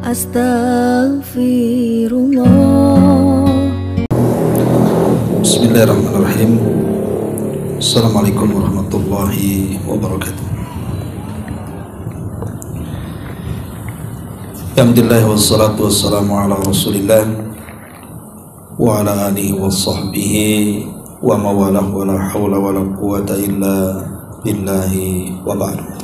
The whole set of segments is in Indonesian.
Astaghfirullah. Bismillahirrahmanirrahim. Assalamualaikum warahmatullahi wabarakatuh. Alhamdulillah wassalatu wassalamu ala rasulillah wa ala alihi wa sahbihi wa mawalah wa la hawla wa la quwata illa billahi wa ba'du.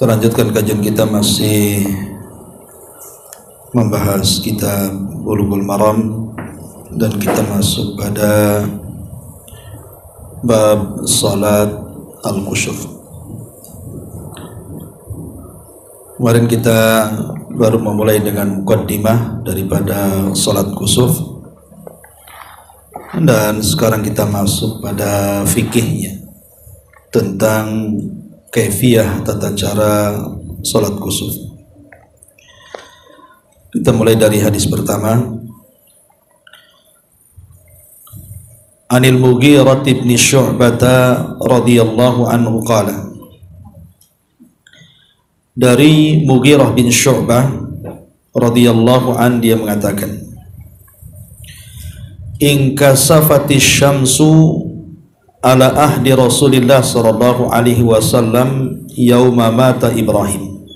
Terlanjutkan kajian kita masih membahas kitab Bulughul Maram dan kita masuk pada bab salat al-khusuf. Kemarin kita baru memulai dengan muqaddimah daripada salat khusuf dan sekarang kita masuk pada fikihnya tentang kaifiyah tata cara salat khusuf. Kita mulai dari hadis pertama. Anil Mughirah bin Syu'bah radhiyallahu anhu qala. Dari Mughirah bin Syu'bah radhiyallahu an dia mengatakan, in kasafatis syamsu ala ahdi Rasulillah sallallahu alaihi wasallam yauma mata Ibrahim.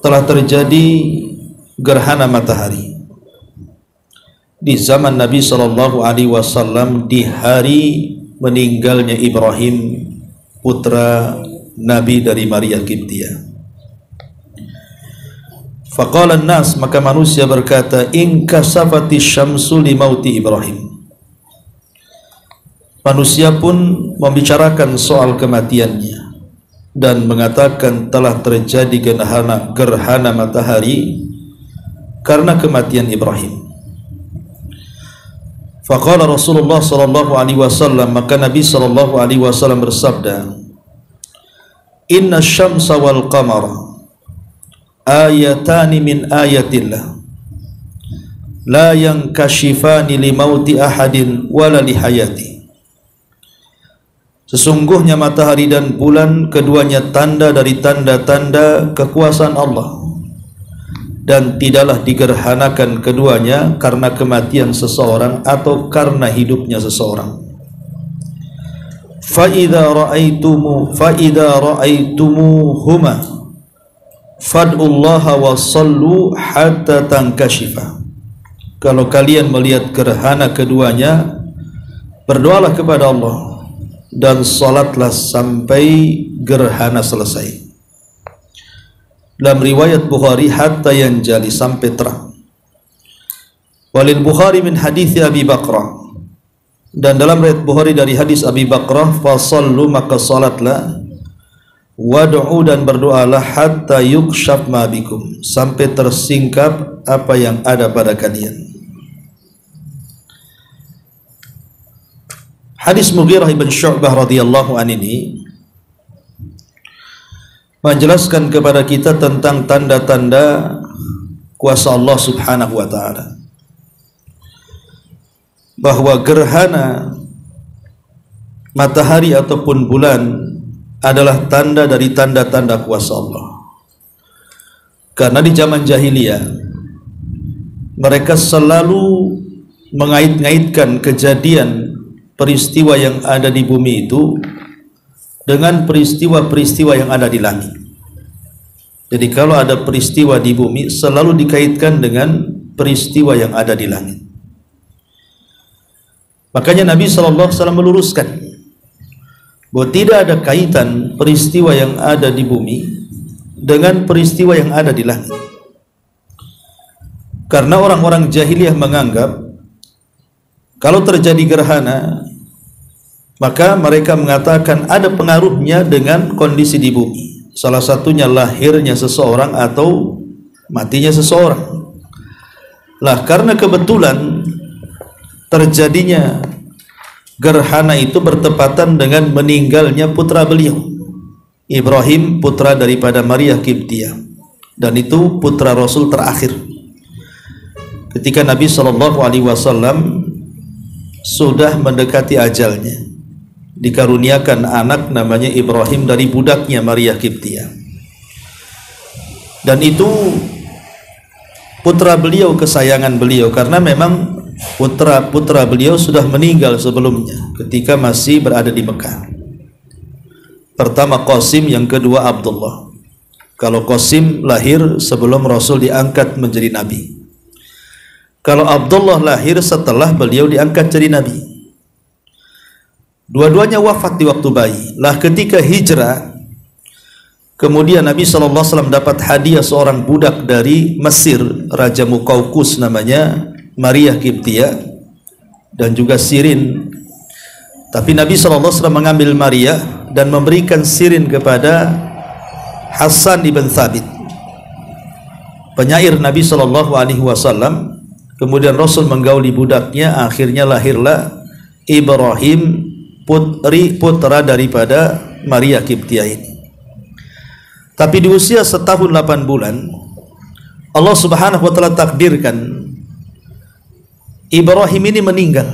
Telah terjadi gerhana matahari di zaman Nabi sallallahu alaihi wasallam di hari meninggalnya Ibrahim, putra Nabi dari Maria Qibtiyah. Faqala an-nas, maka manusia berkata, in kasafati syamsu li mauti Ibrahim. Manusia pun membicarakan soal kematiannya dan mengatakan telah terjadi gerhana matahari karena kematian Ibrahim. Faqala Rasulullah sallallahu alaihi wasallam, maka Nabi sallallahu alaihi wasallam bersabda, inna syamsa wal qamara ayatani min ayatillah la yankashifani li mauti ahadin wala li hayati. Sesungguhnya matahari dan bulan keduanya tanda dari tanda-tanda kekuasaan Allah, dan tidaklah digerhanakan keduanya karena kematian seseorang atau karena hidupnya seseorang. Fa idza ra'aitumuhuma fad'ullaha wa sallu hatta tankashifa. Kalau kalian melihat gerhana keduanya, berdoalah kepada Allah dan salatlah sampai gerhana selesai. Dalam riwayat Bukhari, hatta yanjali, sampai terang. Walil Bukhari min hadithi Abi Bakrah, dan dalam riwayat Bukhari dari hadis Abi Bakrah, fasallu, maka salatlah, wad'u, dan berdoalah, hatta yukshaf ma bikum, sampai tersingkap apa yang ada pada kalian. Hadis Mughirah bin Syu'bah radhiyallahu an ini menjelaskan kepada kita tentang tanda-tanda kuasa Allah subhanahu wa ta'ala, bahwa gerhana matahari ataupun bulan adalah tanda dari tanda-tanda kuasa Allah. Karena di zaman jahiliyah mereka selalu mengait-ngaitkan kejadian peristiwa yang ada di bumi itu dengan peristiwa-peristiwa yang ada di langit. Jadi kalau ada peristiwa di bumi selalu dikaitkan dengan peristiwa yang ada di langit. Makanya Nabi SAW meluruskan bahwa tidak ada kaitan peristiwa yang ada di bumi dengan peristiwa yang ada di langit. Karena orang-orang jahiliyah menganggap kalau terjadi gerhana, maka mereka mengatakan ada pengaruhnya dengan kondisi di bumi. Salah satunya lahirnya seseorang atau matinya seseorang. Lah, karena kebetulan terjadinya gerhana itu bertepatan dengan meninggalnya putra beliau, Ibrahim, putra daripada Maria Qibtiyah, dan itu putra Rasul terakhir. Ketika Nabi SAW sudah mendekati ajalnya, dikaruniakan anak namanya Ibrahim dari budaknya Maria Kiptia. Dan itu putra beliau, kesayangan beliau, karena memang putra beliau sudah meninggal sebelumnya ketika masih berada di Mekah. Pertama Qasim, yang kedua Abdullah. Kalau Qasim lahir sebelum Rasul diangkat menjadi nabi. Kalau Abdullah lahir setelah beliau diangkat jadi nabi. Dua-duanya wafat di waktu bayi. Lah ketika hijrah, kemudian Nabi SAW dapat hadiah seorang budak dari Mesir, Raja Muqawqus namanya, Maria Kiptia, dan juga Sirin. Tapi Nabi SAW mengambil Maria dan memberikan Sirin kepada Hasan ibn Thabit, penyair Nabi SAW. Kemudian Rasul menggauli budaknya, akhirnya lahirlah Ibrahim, putra daripada Maria Kiptia ini. Tapi di usia setahun 8 bulan Allah Subhanahu wa ta'ala takdirkan Ibrahim ini meninggal.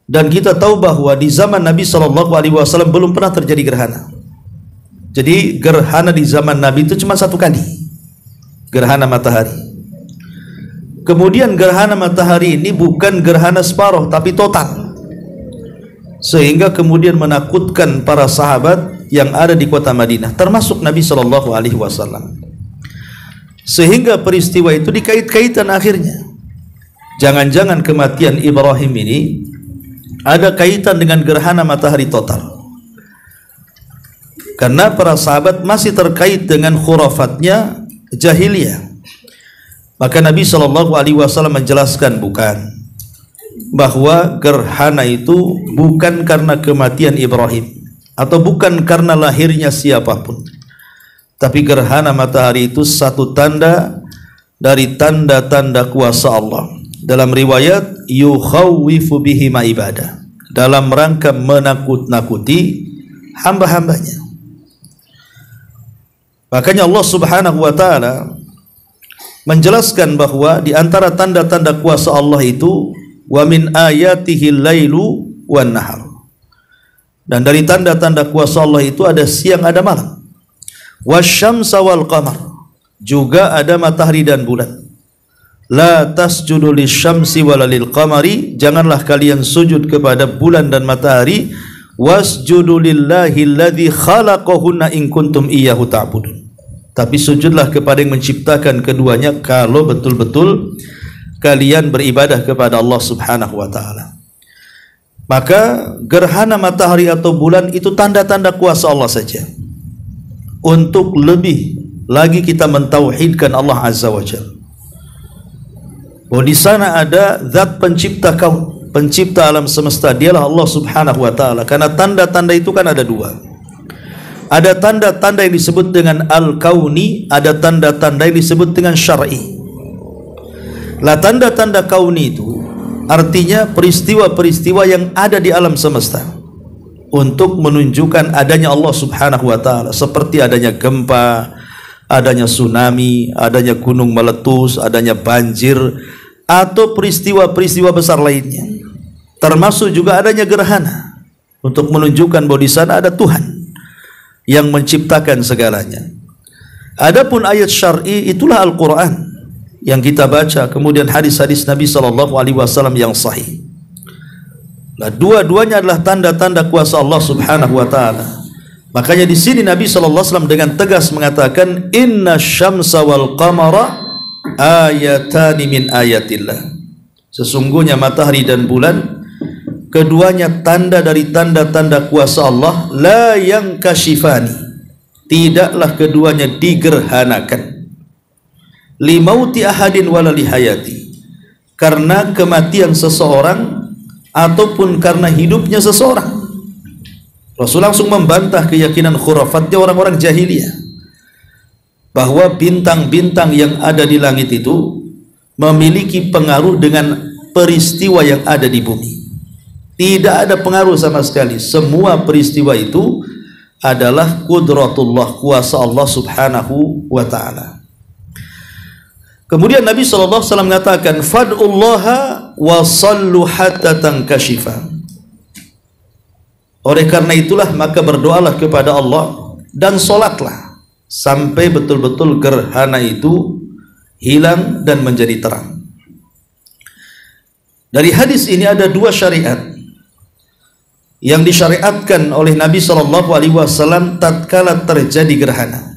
Dan kita tahu bahwa di zaman Nabi SAW belum pernah terjadi gerhana. Jadi gerhana di zaman Nabi itu cuma satu kali, gerhana matahari. Kemudian gerhana matahari ini bukan gerhana separuh, tapi total, sehingga kemudian menakutkan para sahabat yang ada di kota Madinah, termasuk Nabi SAW. Sehingga peristiwa itu dikait-kaitan akhirnya. Jangan-jangan kematian Ibrahim ini ada kaitan dengan gerhana matahari total, karena para sahabat masih terkait dengan khurafatnya jahiliyah. Maka Nabi SAW menjelaskan bukan, bahwa gerhana itu bukan karena kematian Ibrahim atau bukan karena lahirnya siapapun, tapi gerhana matahari itu satu tanda dari tanda-tanda kuasa Allah. Dalam riwayat yukhawwifu bihi ma ibadah, dalam rangka menakut-nakuti hamba-hambanya. Makanya Allah Subhanahu wa ta'ala menjelaskan bahwa di antara tanda-tanda kuasa Allah itu wa min ayatihi lailu wan nahar, dan dari tanda-tanda kuasa Allah itu ada siang ada malam. Wasyamsa wal qamar, juga ada matahari dan bulan. La tasjudu lisyamsi wala lil qamari, janganlah kalian sujud kepada bulan dan matahari. Wasjudu lillahi alladzi khalaqahunna in kuntum iyyahu ta'budun, tapi sujudlah kepada yang menciptakan keduanya kalau betul-betul kalian beribadah kepada Allah Subhanahu wa ta'ala. Maka gerhana matahari atau bulan itu tanda-tanda kuasa Allah saja. Untuk lebih lagi kita mentauhidkan Allah Azza wa Jalla, bahwa di sana ada zat pencipta kaun, pencipta alam semesta, dialah Allah Subhanahu wa ta'ala. Karena tanda-tanda itu kan ada dua. Ada tanda-tanda yang disebut dengan al-kauni, ada tanda-tanda yang disebut dengan syar'i. Lah tanda-tanda kauni itu artinya peristiwa-peristiwa yang ada di alam semesta untuk menunjukkan adanya Allah Subhanahu wa ta'ala, seperti adanya gempa, adanya tsunami, adanya gunung meletus, adanya banjir, atau peristiwa-peristiwa besar lainnya. Termasuk juga adanya gerhana untuk menunjukkan bahwa di sana ada Tuhan yang menciptakan segalanya. Adapun ayat syar'i itulah Al-Quran yang kita baca, kemudian hadis-hadis Nabi SAW yang sahih. Nah, dua-duanya adalah tanda-tanda kuasa Allah Subhanahu wa ta'ala. Makanya di sini Nabi SAW dengan tegas mengatakan, inna syamsa wal qamara ayatani min ayatillah, sesungguhnya matahari dan bulan keduanya tanda dari tanda-tanda kuasa Allah. La yang kashifani, tidaklah keduanya digerhanakan. Limauti ahadin wala lihayati, karena kematian seseorang ataupun karena hidupnya seseorang. Rasul langsung membantah keyakinan khurafatnya orang-orang jahiliyah, bahwa bintang-bintang yang ada di langit itu memiliki pengaruh dengan peristiwa yang ada di bumi. Tidak ada pengaruh sama sekali. Semua peristiwa itu adalah qudratullah, kuasa Allah Subhanahu wa ta'ala. Kemudian Nabi SAW mengatakan, fad'ullaha wa sallu hatta tankashifa, Oleh karena itulah maka berdoalah kepada Allah dan sholatlah sampai betul-betul gerhana itu hilang dan menjadi terang. Dari hadis ini ada dua syariat yang disyariatkan oleh Nabi SAW tatkala terjadi gerhana.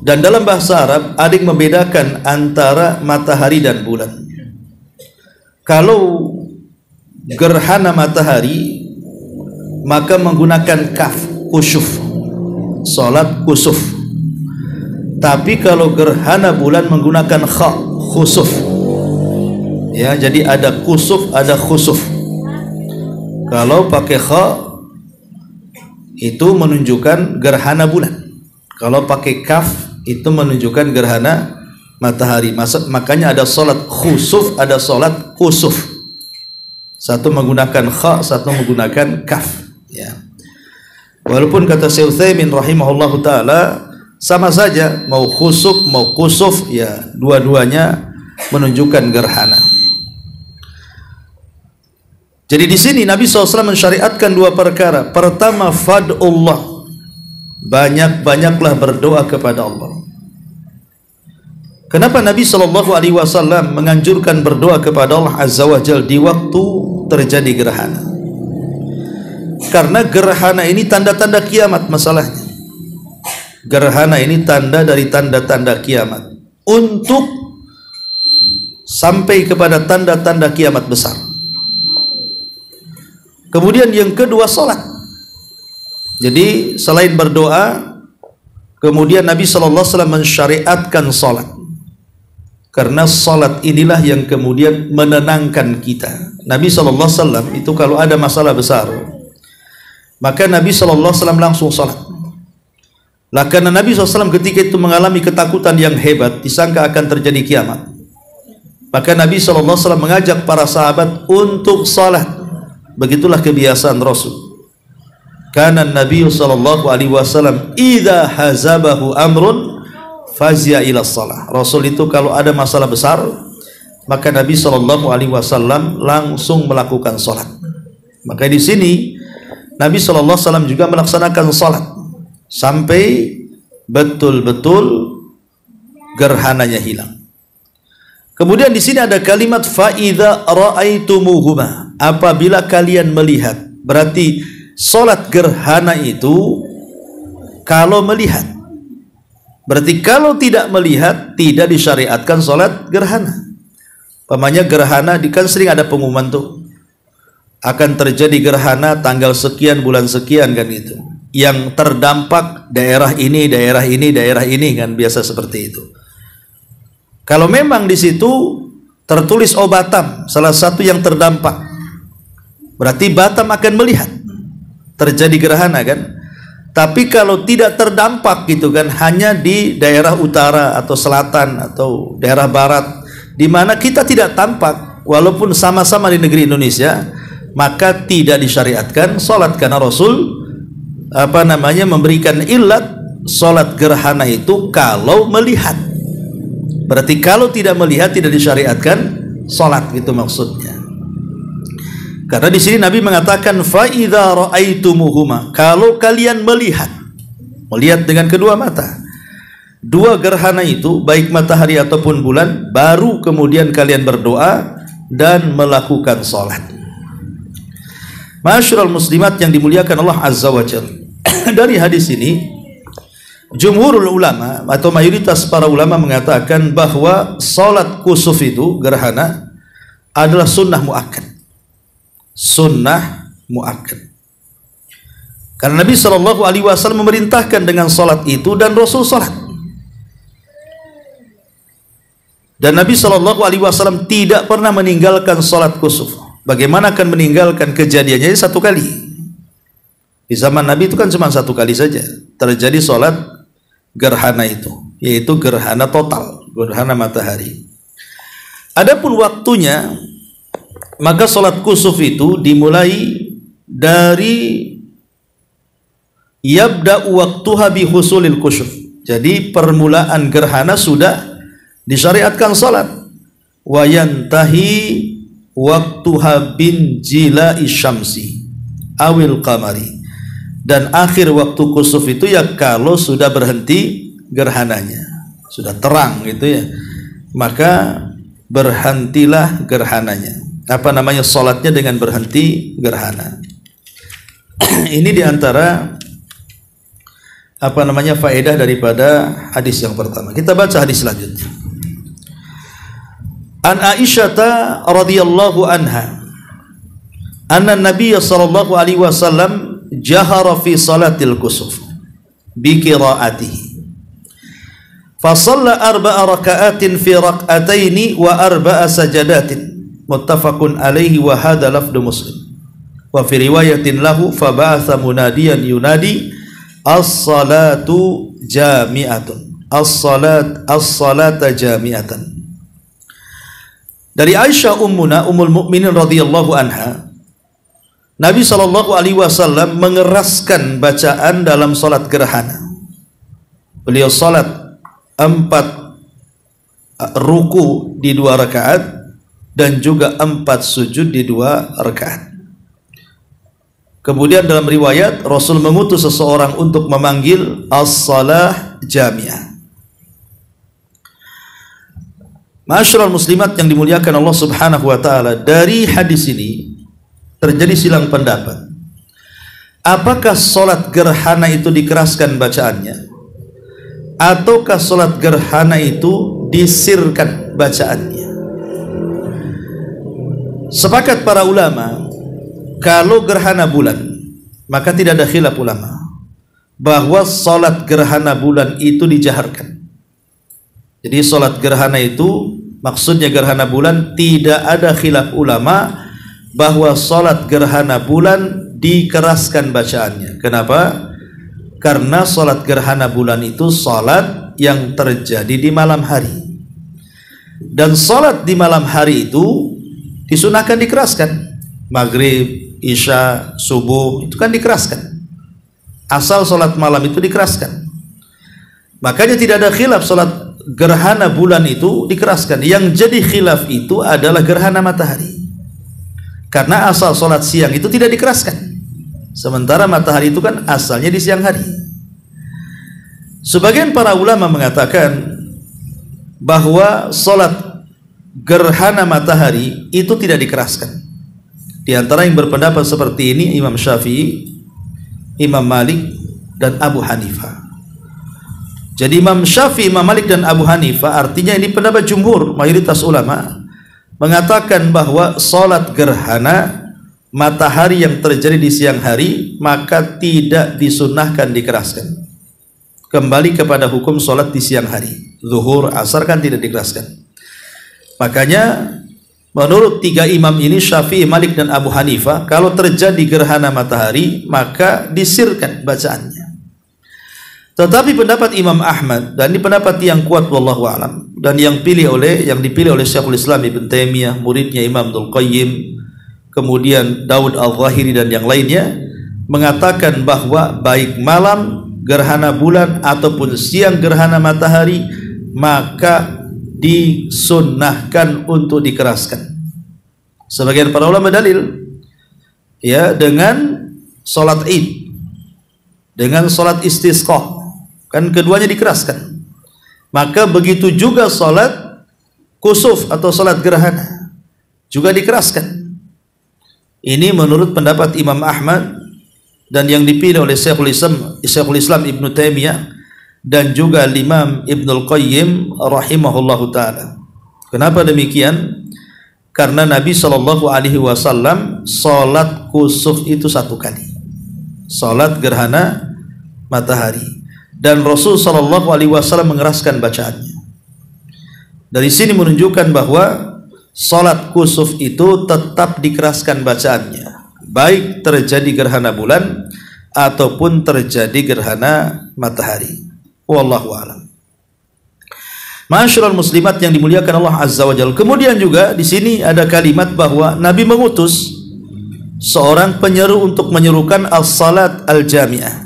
Dan dalam bahasa Arab ada yang membedakan antara matahari dan bulan. Kalau gerhana matahari maka menggunakan kaf, kusuf, salat kusuf. Tapi kalau gerhana bulan menggunakan kha, khusuf. Ya, jadi ada kusuf, ada khusuf. Kalau pakai kha itu menunjukkan gerhana bulan. Kalau pakai kaf itu menunjukkan gerhana matahari. Makanya ada salat khusuf, ada salat kusuf. Satu menggunakan kha, satu menggunakan kaf. Ya. Walaupun kata Syekh Utsaimin rahimahullahu taala sama saja, mau khusuf mau kusuf, ya dua-duanya menunjukkan gerhana. Jadi di sini Nabi SAW mensyariatkan dua perkara. Pertama, fad'ullah, banyak-banyaklah berdoa kepada Allah. Kenapa Nabi SAW menganjurkan berdoa kepada Allah Azza wa Jalla di waktu terjadi gerhana? Karena gerhana ini tanda-tanda kiamat masalahnya. Gerhana ini tanda dari tanda-tanda kiamat. Untuk sampai kepada tanda-tanda kiamat besar. Kemudian yang kedua, salat. Jadi selain berdoa, kemudian Nabi SAW mensyariatkan salat. Karena salat inilah yang kemudian menenangkan kita. Nabi SAW itu kalau ada masalah besar, maka Nabi SAW langsung salat. Lah karena Nabi SAW ketika itu mengalami ketakutan yang hebat, disangka akan terjadi kiamat, maka Nabi SAW mengajak para sahabat untuk salat. Begitulah kebiasaan Rasul. Karena Nabi SAW idza hazabahu amrun fazia ila shalah. Rasul itu kalau ada masalah besar, maka Nabi SAW langsung melakukan salat. Maka di sini Nabi SAW juga melaksanakan salat sampai betul-betul gerhananya hilang. Kemudian di sini ada kalimat fa idza ra'aitumuhuma, apabila kalian melihat. Berarti salat gerhana itu kalau melihat. Berarti kalau tidak melihat tidak disyariatkan salat gerhana. Pamannya gerhana kan sering ada pengumuman tuh, akan terjadi gerhana tanggal sekian bulan sekian kan itu. Yang terdampak daerah ini, daerah ini, daerah ini kan biasa seperti itu. Kalau memang di situ tertulis oh Batam salah satu yang terdampak, berarti Batam akan melihat terjadi gerhana kan. Tapi kalau tidak terdampak gitu kan, hanya di daerah utara atau selatan atau daerah barat di mana kita tidak tampak walaupun sama-sama di negeri Indonesia, maka tidak disyariatkan salat. Karena Rasul memberikan ilat salat gerhana itu kalau melihat. Berarti kalau tidak melihat tidak disyariatkan salat, gitu maksudnya. Karena di sini Nabi mengatakan fa idza ra'aitumuhuma, kalau kalian melihat dengan kedua mata dua gerhana itu, baik matahari ataupun bulan, baru kemudian kalian berdoa dan melakukan salat. Ma'asyiral muslimat yang dimuliakan Allah Azza wa Jalla. Dari hadis ini jumhurul ulama atau mayoritas para ulama mengatakan bahwa salat kusuf itu gerhana adalah sunnah muakkad. Sunnah muakkad. Karena Nabi SAW memerintahkan dengan salat itu dan Rasul salat. Dan Nabi SAW tidak pernah meninggalkan salat kusuf. Bagaimana akan meninggalkan? Kejadiannya satu kali. Di zaman Nabi itu kan cuma satu kali saja terjadi salat gerhana itu, yaitu gerhana total, gerhana matahari. Adapun waktunya, maka salat kusuf itu dimulai dari yabda waktuha bi husulil kusuf. Jadi permulaan gerhana sudah disyariatkan salat. Wa yantahi waktuha bin jila'i syamsi. awil qamari. Dan akhir waktu kusuf itu ya kalau sudah berhenti gerhananya, sudah terang gitu ya, maka berhentilah gerhananya. Apa namanya, salatnya dengan berhenti gerhana. Ini diantara apa namanya faedah daripada hadis yang pertama. Kita baca hadis selanjutnya. An Aisyah radhiyallahu anha anna Nabiy sallallahu alaihi wasallam jahara fi salatil kusuf bi qiraatihi fa shalla arba'a raka'atin fi rak'ataini wa arba'a sajadatin muttafaqun alaihi wa hadha lafdhu Muslim wa fi riwayatin lahu fa ba'atha munadiyan yunadi as-salatu jami'atun as-salata jami'atan. Dari Aisyah ummul mukminin radhiyallahu anha, Nabi SAW mengeraskan bacaan dalam salat gerhana. Beliau salat 4 ruku di 2 rakaat dan juga 4 sujud di 2 rakaat. Kemudian dalam riwayat Rasul mengutus seseorang untuk memanggil as-salah jami'ah. Ma'asyiral muslimat yang dimuliakan Allah Subhanahu wa taala, dari hadis ini terjadi silang pendapat. Apakah salat gerhana itu dikeraskan bacaannya, ataukah salat gerhana itu disirkan bacaannya? Sepakat para ulama, kalau gerhana bulan maka tidak ada khilaf ulama bahwa salat gerhana bulan itu dijaharkan. Jadi salat gerhana itu maksudnya gerhana bulan, tidak ada khilaf ulama bahwa salat gerhana bulan dikeraskan bacaannya. Kenapa? Karena salat gerhana bulan itu salat yang terjadi di malam hari, dan salat di malam hari itu disunahkan dikeraskan. Maghrib, isya, subuh itu kan dikeraskan, asal salat malam itu dikeraskan. Makanya tidak ada khilaf salat gerhana bulan itu dikeraskan. Yang jadi khilaf itu adalah gerhana matahari, karena asal sholat siang itu tidak dikeraskan, sementara matahari itu kan asalnya di siang hari. Sebagian para ulama mengatakan bahwa sholat gerhana matahari itu tidak dikeraskan. Di antara yang berpendapat seperti ini Imam Syafi'i, Imam Malik, dan Abu Hanifah. Jadi Imam Syafi'i, Imam Malik, dan Abu Hanifah, artinya ini pendapat jumhur, mayoritas ulama mengatakan bahwa salat gerhana matahari yang terjadi di siang hari maka tidak disunahkan dikeraskan. Kembali kepada hukum salat di siang hari, zuhur, asar kan tidak dikeraskan. Makanya menurut 3 imam ini, Syafi'i, Malik, dan Abu Hanifah, kalau terjadi gerhana matahari maka disirkan bacaannya. Tetapi pendapat Imam Ahmad, dan ini pendapat yang kuat wallahu alam, dan yang dipilih oleh Syekhul Islam Ibn Taimiyah, muridnya Imam Ibnul Qayyim, kemudian Daud Al-Zahiri dan yang lainnya, mengatakan bahwa baik malam gerhana bulan ataupun siang gerhana matahari maka disunnahkan untuk dikeraskan. Sebagian para ulama dalil ya dengan salat Id, dengan salat istisqa, kan keduanya dikeraskan. Maka begitu juga salat kusuf atau salat gerhana juga dikeraskan. Ini menurut pendapat Imam Ahmad dan yang dipilih oleh Syekhul Islam Ibn Taimiyah dan juga Imam Ibnul Qayyim rahimahullahu taala. Kenapa demikian? Karena Nabi SAW salat kusuf itu 1 kali, salat gerhana matahari, dan Rasul SAW mengeraskan bacaannya. Dari sini menunjukkan bahwa salat kusuf itu tetap dikeraskan bacaannya, baik terjadi gerhana bulan ataupun terjadi gerhana matahari. Wallahu a'lam. Ma'asyiral muslimat yang dimuliakan Allah Azza wa Jalla. Kemudian juga di sini ada kalimat bahwa Nabi mengutus seorang penyeru untuk menyerukan as-salat al-jami'ah.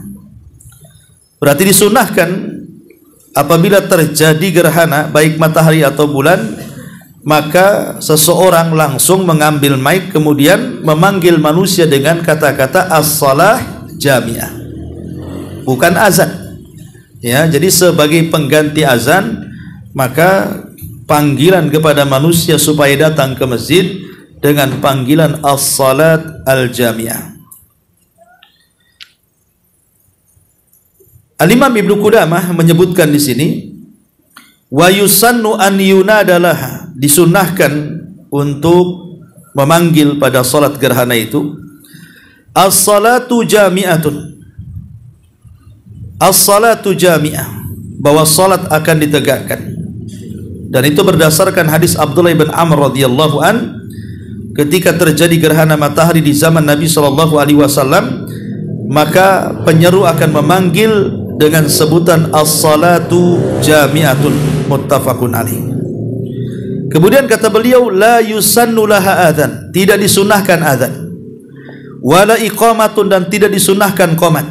Berarti disunahkan apabila terjadi gerhana baik matahari atau bulan maka seseorang langsung mengambil mic kemudian memanggil manusia dengan kata-kata as-salah jami'ah, bukan azan. Ya, jadi sebagai pengganti azan, maka panggilan kepada manusia supaya datang ke masjid dengan panggilan as-salat al-jami'ah. Al-Imam Ibnu Qudamah menyebutkan di sini, wa yusannu an yunadalah, disunnahkan untuk memanggil pada salat gerhana itu as-salatu jami'atun, as-salatu jami'ah, bahwa salat akan ditegakkan. Dan itu berdasarkan hadis Abdullah bin Amr radhiyallahu an, ketika terjadi gerhana matahari di zaman Nabi sallallahu alaihi wasallam, maka penyeru akan memanggil dengan sebutan as-salatu jami'atun, muttafaqun alaih. Kemudian kata beliau, la yusannu laha adzan, tidak disunahkan adzan, wala iqamatun, dan tidak disunahkan qomat,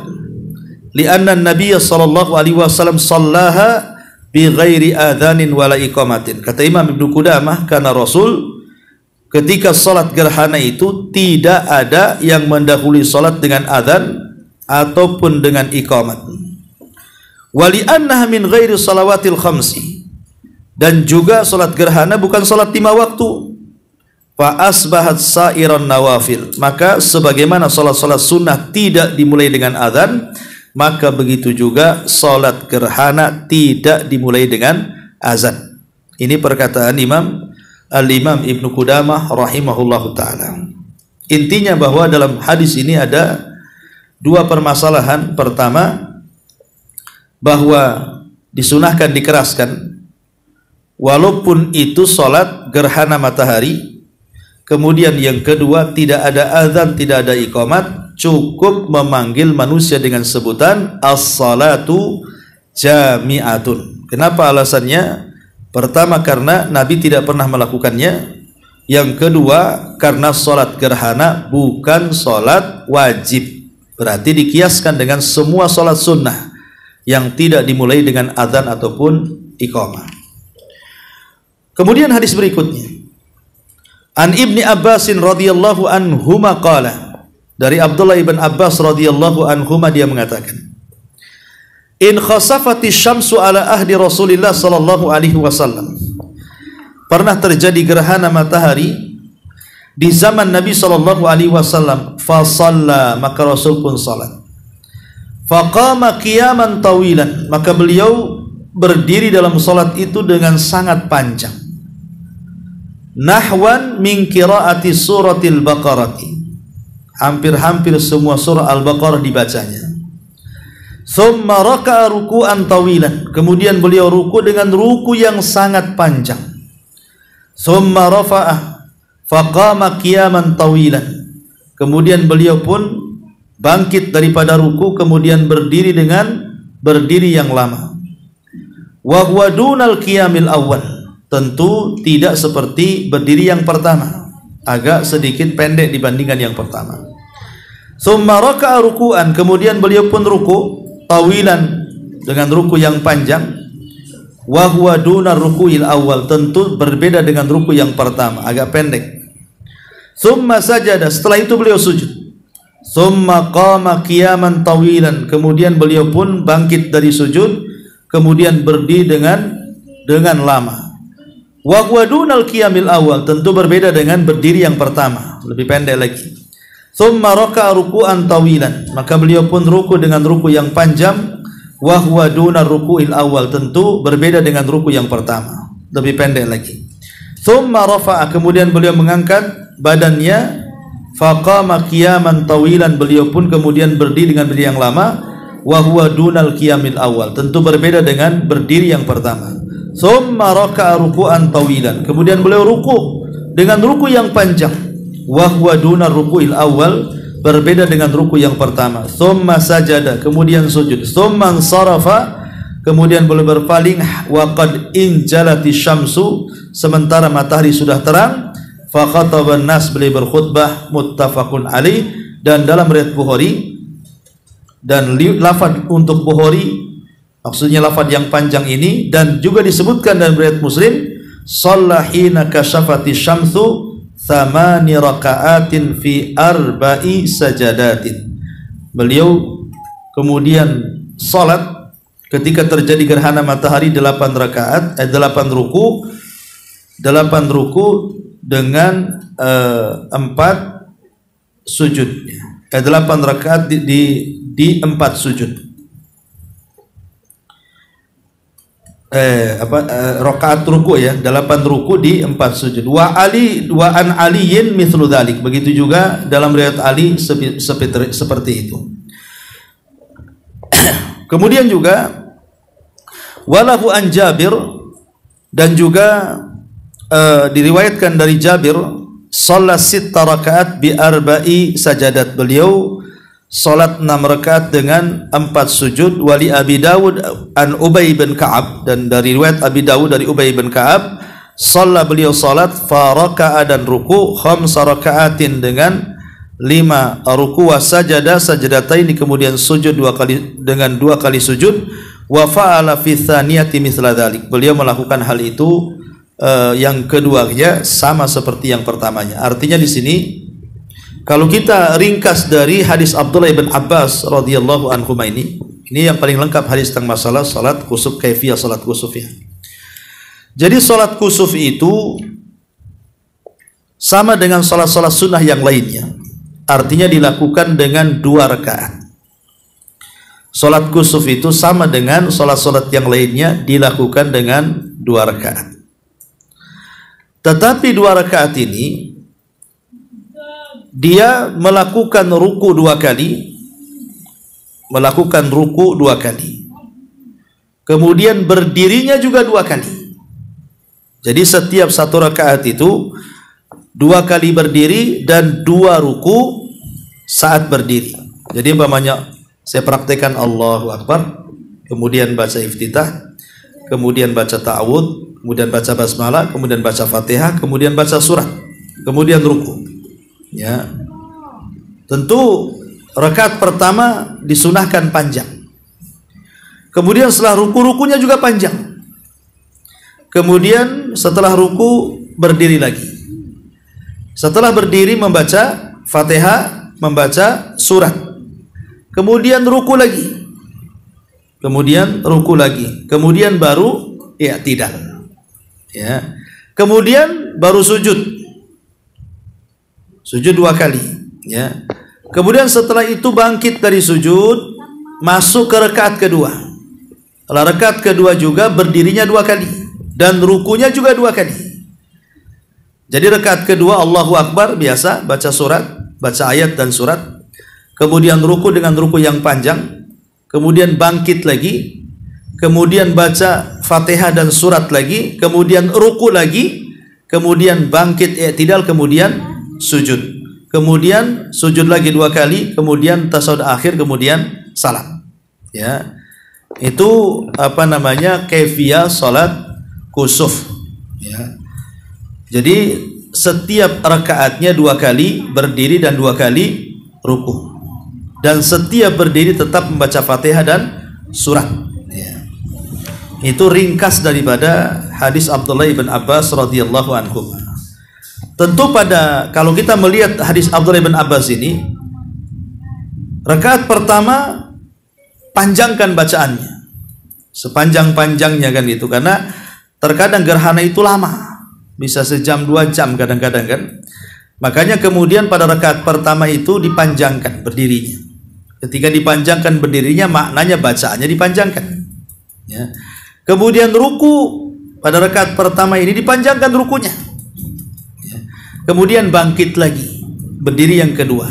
lianna Nabi sallallahu alaihi wasallam sallaha bi ghairi adzanin wala iqamatin. Kata Imam Ibnu Qudamah, karena Rasul ketika salat gerhana itu tidak ada yang mendahului salat dengan adzan ataupun dengan iqamat. Wali annaha min ghairi salawatil khamsi, dan juga salat gerhana bukan salat 5 waktu. Fa asbahat sairan nawafil, maka sebagaimana salat-salat sunnah tidak dimulai dengan azan, maka begitu juga salat gerhana tidak dimulai dengan azan. Ini perkataan Al-Imam Ibnu Qudamah rahimahullahu taala. Intinya bahwa dalam hadis ini ada dua permasalahan. Pertama, bahwa disunahkan dikeraskan walaupun itu salat gerhana matahari. Kemudian yang kedua, tidak ada azan, tidak ada iqamat, cukup memanggil manusia dengan sebutan as-salatu jami'atun. Kenapa alasannya? Pertama, karena Nabi tidak pernah melakukannya. Yang kedua, karena salat gerhana bukan salat wajib, berarti dikiaskan dengan semua salat sunnah yang tidak dimulai dengan azan ataupun iqamah. Kemudian hadis berikutnya, An Ibni Abbasin radhiyallahu anhuma qala, dari Abdullah ibn Abbas radhiyallahu anhuma dia mengatakan, in khasafati syamsu ala ahdi Rasulillah sallallahu alaihi wasallam, pernah terjadi gerhana matahari di zaman Nabi sallallahu alaihi wasallam, fa shalla, maka Rasul pun salat. Faqama qiyaman tawilan, maka beliau berdiri dalam salat itu dengan sangat panjang. Nahwan min qiraati suratil Baqarati, hampir-hampir semua surah Al-Baqarah dibacanya. Thumma raka'a ruku'an tawilan, kemudian beliau ruku dengan ruku yang sangat panjang. Thumma rafa'ah faqama qiyaman tawilan, kemudian beliau pun bangkit daripada ruku, kemudian berdiri dengan berdiri yang lama. Wa huwa dunal qiyamil awal, tentu tidak seperti berdiri yang pertama, agak sedikit pendek dibandingkan yang pertama. Tsumma raka'a ruku'an, kemudian beliau pun ruku tawilan, dengan ruku yang panjang. Wa huwa dunar ruku'il awal, tentu berbeda dengan ruku yang pertama, agak pendek. Tsumma sajada, setelah itu beliau sujud. Tsumma qama qiyaman tawilan, kemudian beliau pun bangkit dari sujud, kemudian berdiri dengan lama. Wa huwa dunal qiyamil awal, tentu berbeda dengan berdiri yang pertama, lebih pendek lagi. Tsumma raka'a ruku'an tawilan, maka beliau pun ruku dengan ruku yang panjang. Wa huwa dunar ruku'il awal, tentu berbeda dengan ruku yang pertama, lebih pendek lagi. Tsumma rafa'a, kemudian beliau mengangkat badannya. Faqama qiyaman tawilan, beliau pun kemudian berdiri dengan berdiri yang lama. Wa huwa dunal qiyamil awal, tentu berbeda dengan berdiri yang pertama. Tsumma raka'a ruku'an tawilan, kemudian beliau ruku dengan ruku yang panjang. Wa huwa dunar ruku'il awal, berbeda dengan ruku yang pertama. Tsumma sajada, kemudian sujud. Tsumma sarafa, kemudian beliau berpaling. Wa qad injalati syamsu, sementara matahari sudah terang. Fa khataban nas, beliau berkhutbah, muttafaqun alaih. Dan dalam riwayat Bukhari dan lafaz untuk Bukhari, maksudnya lafaz yang panjang ini, dan juga disebutkan dalam riwayat Muslim, shalla hina kasyafati syamsu 8 raka'atin fi 4 sajadatin. Beliau kemudian salat ketika terjadi gerhana matahari 8 rakaat, 8 ruku dengan 4 sujud. 8 rakaat di 4 sujud. Rakaat ruku ya, 8 ruku di 4 sujud. Wa an aliyin mithlu dzalik. Begitu juga dalam riwayat Ali seperti itu. Kemudian juga walahu an Jabir, dan juga diriwayatkan dari Jabir, shalla 6 rakaat bi 4 sajadat. Beliau salat 6 rakaat dengan 4 sujud. Wali Abi Dawud an Ubay bin Ka'ab, dan dari riwayat Abi Dawud dari Ubay bin Ka'ab, shalla beliau salat fa raka'a dan ruku 5 rakaatin dengan 5 ruku wa sajada sajadatain, kemudian sujud 2 kali dengan 2 kali sujud. Wa fa'ala fi tsaniyati mithla dzalik. Beliau melakukan hal itu yang keduanya sama seperti yang pertamanya. Artinya di sini kalau kita ringkas dari hadis Abdullah bin Abbas radhiyallahu anhu ini yang paling lengkap hadis tentang masalah salat kusuf, kaifiyah salat kusuf ya. Jadi salat kusuf itu sama dengan salat-salat sunnah yang lainnya. Artinya dilakukan dengan 2 rakaat. Salat kusuf itu sama dengan salat-salat yang lainnya, dilakukan dengan 2 rakaat. Tetapi 2 rakaat ini dia melakukan ruku 2 kali, kemudian berdirinya juga 2 kali. Jadi setiap 1 rakaat itu 2 kali berdiri dan 2 ruku saat berdiri. Jadi umpamanya saya praktekkan Allahu Akbar, kemudian baca iftitah, kemudian baca ta'awudz, kemudian baca basmalah, kemudian baca Fatihah, kemudian baca surat, kemudian ruku. Ya. Tentu rakaat pertama disunahkan panjang. Kemudian setelah ruku-rukunya juga panjang. Kemudian setelah ruku berdiri lagi. Setelah berdiri membaca Fatihah, membaca surat. Kemudian ruku lagi. Kemudian baru i'tidal. Ya. Kemudian baru sujud. Sujud 2 kali, ya. Kemudian setelah itu bangkit dari sujud, masuk ke rakaat kedua. Rakaat kedua juga berdirinya 2 kali dan rukunya juga 2 kali. Jadi rakaat kedua Allahu Akbar biasa, baca surat, baca ayat dan surat. Kemudian ruku dengan ruku yang panjang. Kemudian bangkit lagi. Kemudian baca Fatihah dan surat lagi. Kemudian ruku lagi. Kemudian bangkit i'tidal, kemudian sujud. Kemudian sujud lagi 2 kali. Kemudian tasyahud akhir, kemudian salam. Ya. Itu kaifiyah salat kusuf. Ya. Jadi setiap rakaatnya 2 kali berdiri dan 2 kali ruku. Dan setiap berdiri tetap membaca Fatihah dan surat. Ya. Itu ringkas daripada hadis Abdullah bin Abbas radhiyallahu anhu. Tentu kalau kita melihat hadis Abdullah bin Abbas ini, rakaat pertama panjangkan bacaannya. Sepanjang-panjangnya kan itu, karena terkadang gerhana itu lama. Bisa sejam 2 jam kadang-kadang kan. Makanya kemudian pada rakaat pertama itu dipanjangkan berdirinya. Ketika dipanjangkan berdirinya, maknanya bacaannya dipanjangkan. Ya. Kemudian ruku pada rakaat pertama ini dipanjangkan rukunya. Ya. Kemudian bangkit lagi, berdiri yang kedua.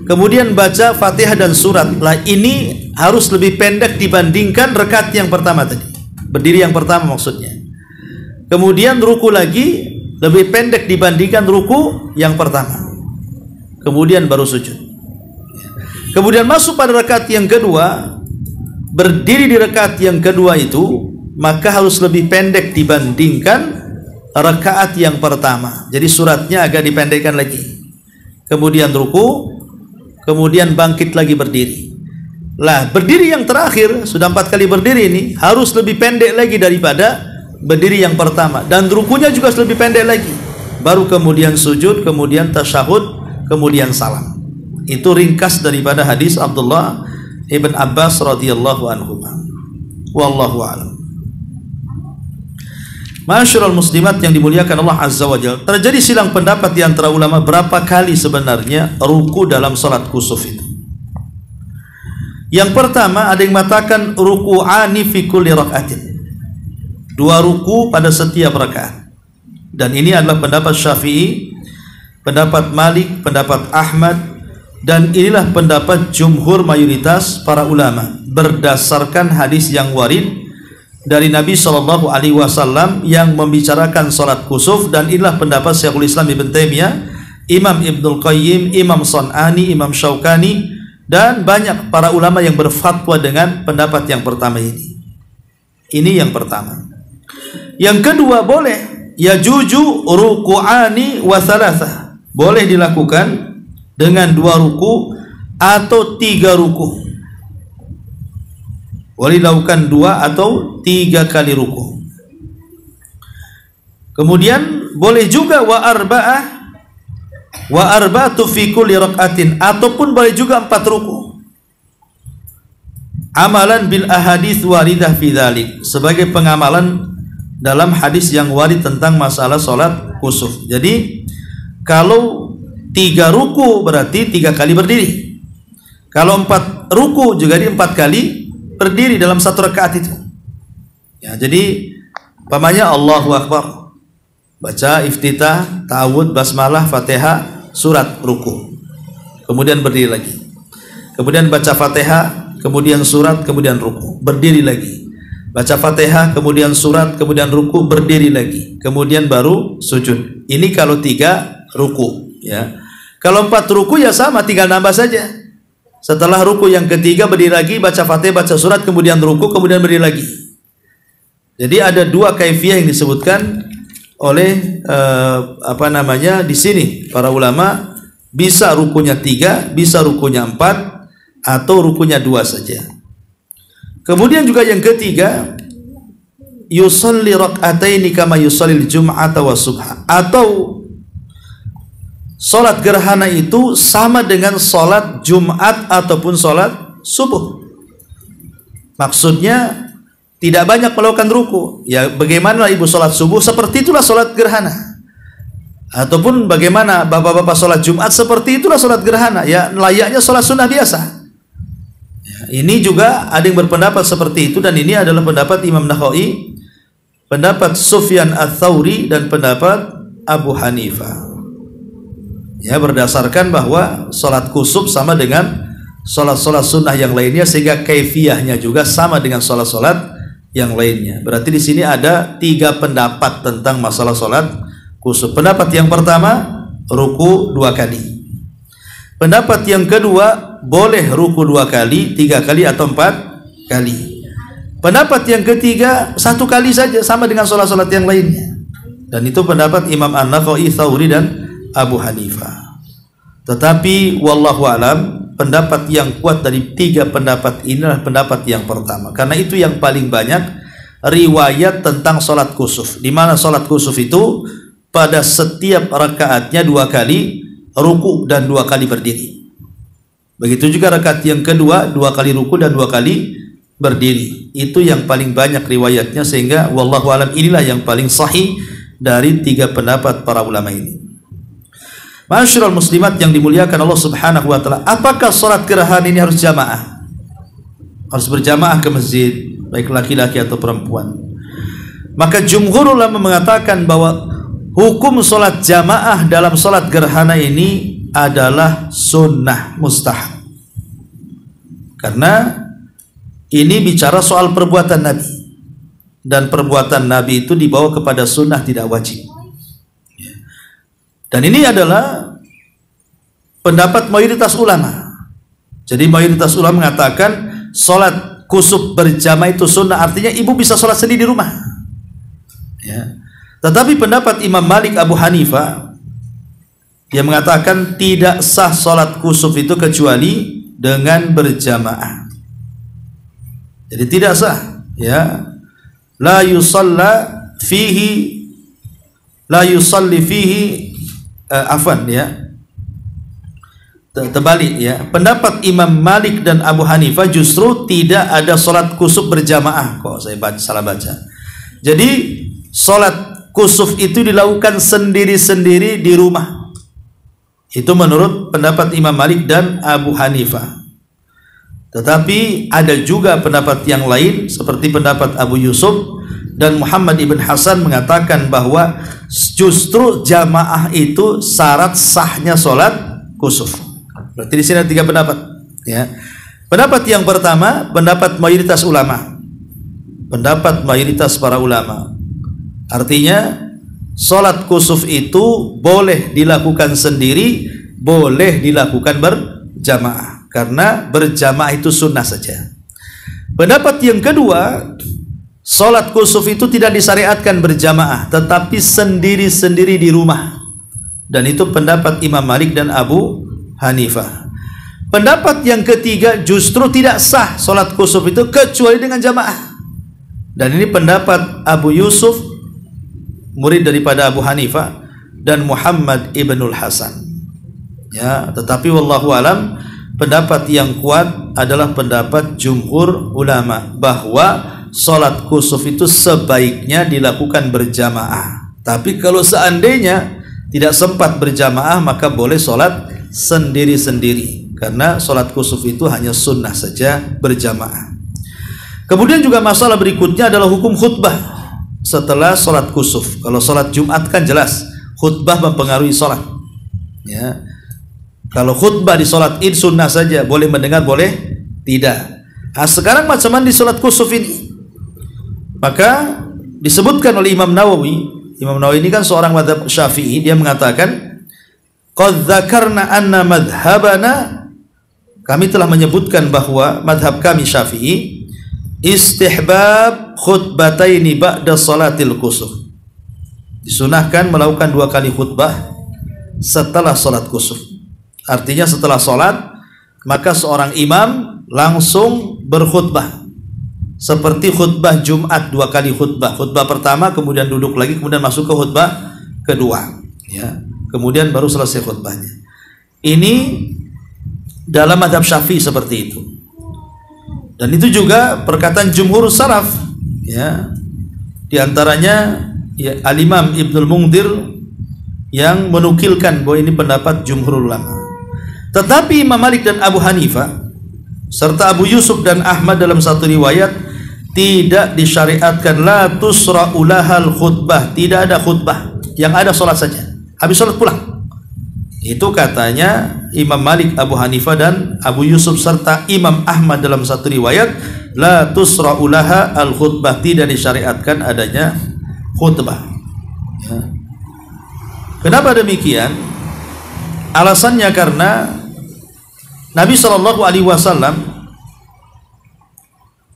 Kemudian baca Fatihah dan surat. Lah ini harus lebih pendek dibandingkan rakaat yang pertama tadi. Berdiri yang pertama maksudnya. Kemudian ruku lagi lebih pendek dibandingkan ruku yang pertama. Kemudian baru sujud. Kemudian masuk pada rakaat yang kedua, berdiri di rakaat yang kedua itu maka harus lebih pendek dibandingkan rakaat yang pertama. Jadi suratnya agak dipendekkan lagi. Kemudian ruku, kemudian bangkit lagi berdiri. Lah berdiri yang terakhir sudah 4 kali berdiri ini harus lebih pendek lagi daripada berdiri yang pertama, dan rukunya juga lebih pendek lagi, baru kemudian sujud, kemudian tasyahud, kemudian salam. Itu ringkas daripada hadis Abdullah ibn Abbas radhiyallahu anhu. Wallahu a'lam. Ma'asyiral muslimat yang dimuliakan Allah azza wa jalla, terjadi silang pendapat di antara ulama berapa kali sebenarnya ruku dalam salat kusuf itu. Yang pertama, ada yang mengatakan ruku'ani fi kulli raka'atin, 2 ruku pada setiap rakaat. Dan ini adalah pendapat Syafi'i, pendapat Malik, pendapat Ahmad, dan inilah pendapat jumhur mayoritas para ulama berdasarkan hadis yang warid dari Nabi SAW yang membicarakan salat kusuf. Dan inilah pendapat Syekhul Islam Ibn Taimiyah, Imam Ibnul Qayyim, Imam San'ani, Imam Syaukani, dan banyak para ulama yang berfatwa dengan pendapat yang pertama ini. Ini yang pertama. Yang kedua, boleh yajuju ruku'ani wa thalatha, boleh dilakukan dengan 2 ruku atau 3 ruku. Boleh dilakukan 2 atau 3 kali ruku. Kemudian boleh juga wa arba'atu fi kulli rak'atin, ataupun boleh juga 4 ruku. Amalan bil ahadits waridah fi dzalik, sebagai pengamalan dalam hadis yang warid tentang masalah salat kusuf. Jadi kalau 3 ruku berarti 3 kali berdiri. Kalau 4 ruku juga di 4 kali berdiri dalam 1 rakaat itu. Ya, jadi umpamanya Allahu Akbar, baca iftitah, ta'awud, basmalah, Fatihah, surat, ruku. Kemudian berdiri lagi. Kemudian baca Fatihah, kemudian surat, kemudian ruku. Berdiri lagi. Baca Fatihah, kemudian surat, kemudian ruku, berdiri lagi. Kemudian baru sujud. Ini kalau 3 ruku, ya. Kalau 4 ruku ya sama, tinggal nambah saja. Setelah ruku yang ketiga berdiri lagi, baca Fatihah, baca surat, kemudian ruku, kemudian berdiri lagi. Jadi ada 2 kaifiyah yang disebutkan oleh di sini para ulama, bisa rukunya 3, bisa rukunya 4, atau rukunya 2 saja. Kemudian juga yang ketiga, yusalli rak'ataini kama yusallil jum'ata wa subha, atau salat gerhana itu sama dengan salat Jumat ataupun salat subuh. Maksudnya tidak banyak melakukan ruku. Ya bagaimana ibu salat subuh, seperti itulah salat gerhana. Ataupun bagaimana bapak-bapak salat Jumat, seperti itulah salat gerhana. Ya layaknya salat sunnah biasa. Ya, ini juga ada yang berpendapat seperti itu, dan ini adalah pendapat Imam Nawawi, pendapat Sufyan Ats-Tsauri, dan pendapat Abu Hanifah. Ya, berdasarkan bahwa salat kusuf sama dengan salat-salat sunnah yang lainnya, sehingga kaifiyahnya juga sama dengan salat-salat yang lainnya. Berarti di sini ada 3 pendapat tentang masalah salat kusuf. Pendapat yang pertama, ruku 2 kali. Pendapat yang kedua, boleh ruku 2 kali, 3 kali atau 4 kali. Pendapat yang ketiga, 1 kali saja, sama dengan salat-salat yang lainnya. Dan itu pendapat Imam An-Nawawi, Tsauri, dan Abu Hanifah. Tetapi wallahu alam, pendapat yang kuat dari 3 pendapat ini adalah pendapat yang pertama, karena itu yang paling banyak riwayat tentang salat kusuf, di mana salat kusuf itu pada setiap rakaatnya 2 kali ruku dan 2 kali berdiri. Begitu juga rakaat yang kedua, 2 kali ruku dan 2 kali berdiri. Itu yang paling banyak riwayatnya, sehingga wallahu alam inilah yang paling sahih dari 3 pendapat para ulama ini. Ma'asyiral muslimat yang dimuliakan Allah Subhanahu wa taala, apakah salat gerhana ini harus jamaah? Harus berjamaah ke masjid, baik laki-laki atau perempuan? Maka jumhur ulama mengatakan bahwa hukum salat jamaah dalam salat gerhana ini adalah sunnah mustahab. Karena ini bicara soal perbuatan Nabi, dan perbuatan Nabi itu dibawa kepada sunnah, tidak wajib. Dan ini adalah pendapat mayoritas ulama. Jadi mayoritas ulama mengatakan sholat kusuf berjamaah itu sunnah, artinya ibu bisa sholat sendiri di rumah. Ya. Tetapi pendapat Imam Malik, Abu Hanifah, dia mengatakan tidak sah sholat kusuf itu kecuali dengan berjamaah. Jadi tidak sah. Ya, la yusalla fihi la yusalli fihi afwan ya. Terbalik ya. Pendapat Imam Malik dan Abu Hanifah justru tidak ada salat kusuf berjamaah. Kok saya salah baca. Jadi salat kusuf itu dilakukan sendiri-sendiri di rumah. Itu menurut pendapat Imam Malik dan Abu Hanifah. Tetapi ada juga pendapat yang lain seperti pendapat Abu Yusuf dan Muhammad ibn Hasan mengatakan bahwa justru jamaah itu syarat sahnya salat kusuf. Berarti di sini ada 3 pendapat ya. Pendapat yang pertama, pendapat mayoritas ulama. Pendapat mayoritas para ulama. Artinya salat kusuf itu boleh dilakukan sendiri, boleh dilakukan berjamaah, karena berjamaah itu sunnah saja. Pendapat yang kedua, salat kusuf itu tidak disyariatkan berjamaah, tetapi sendiri-sendiri di rumah. Dan itu pendapat Imam Malik dan Abu Hanifah. Pendapat yang ketiga, justru tidak sah salat kusuf itu kecuali dengan jamaah. Dan ini pendapat Abu Yusuf, murid daripada Abu Hanifah, dan Muhammad ibnul Hasan. Ya, tetapi wallahu alam, pendapat yang kuat adalah pendapat jumhur ulama bahwa salat kusuf itu sebaiknya dilakukan berjamaah. Tapi kalau seandainya tidak sempat berjamaah, maka boleh salat sendiri-sendiri, karena salat kusuf itu hanya sunnah saja berjamaah. Kemudian juga masalah berikutnya adalah hukum khutbah setelah salat kusuf. Kalau salat Jumat kan jelas khutbah mempengaruhi salat ya. Kalau khutbah di salat Id sunnah saja, boleh mendengar boleh tidak. Nah, sekarang macam mana di salat kusuf ini? Maka disebutkan oleh Imam Nawawi. Imam Nawawi ini kan seorang mazhab Syafi'i, dia mengatakan qad dzakarna anna madhhabana, kami telah menyebutkan bahwa madhab kami Syafi'i istihbab khutbataini ba'da salatil kusuf, disunahkan melakukan 2 kali khutbah setelah salat kusuf. Artinya setelah salat maka seorang imam langsung berkhutbah seperti khutbah Jumat, 2 kali khutbah. Khutbah pertama, kemudian duduk lagi, kemudian masuk ke khutbah kedua ya. Kemudian baru selesai khutbahnya. Ini dalam mazhab Syafi'i seperti itu. Dan itu juga perkataan jumhur salaf ya. Di antaranya ya, Al-Imam Ibnul Mungdir yang menukilkan bahwa ini pendapat jumhur ulama. Tetapi Imam Malik dan Abu Hanifah serta Abu Yusuf dan Ahmad dalam satu riwayat tidak disyariatkan la tusra'u lahal khutbah, tidak ada khutbah, yang ada salat saja. Habis salat pulang. Itu katanya Imam Malik, Abu Hanifah dan Abu Yusuf serta Imam Ahmad dalam satu riwayat la tusra'u laha al khutbah, tidak disyariatkan adanya khutbah ya. Kenapa demikian? Alasannya karena Nabi SAW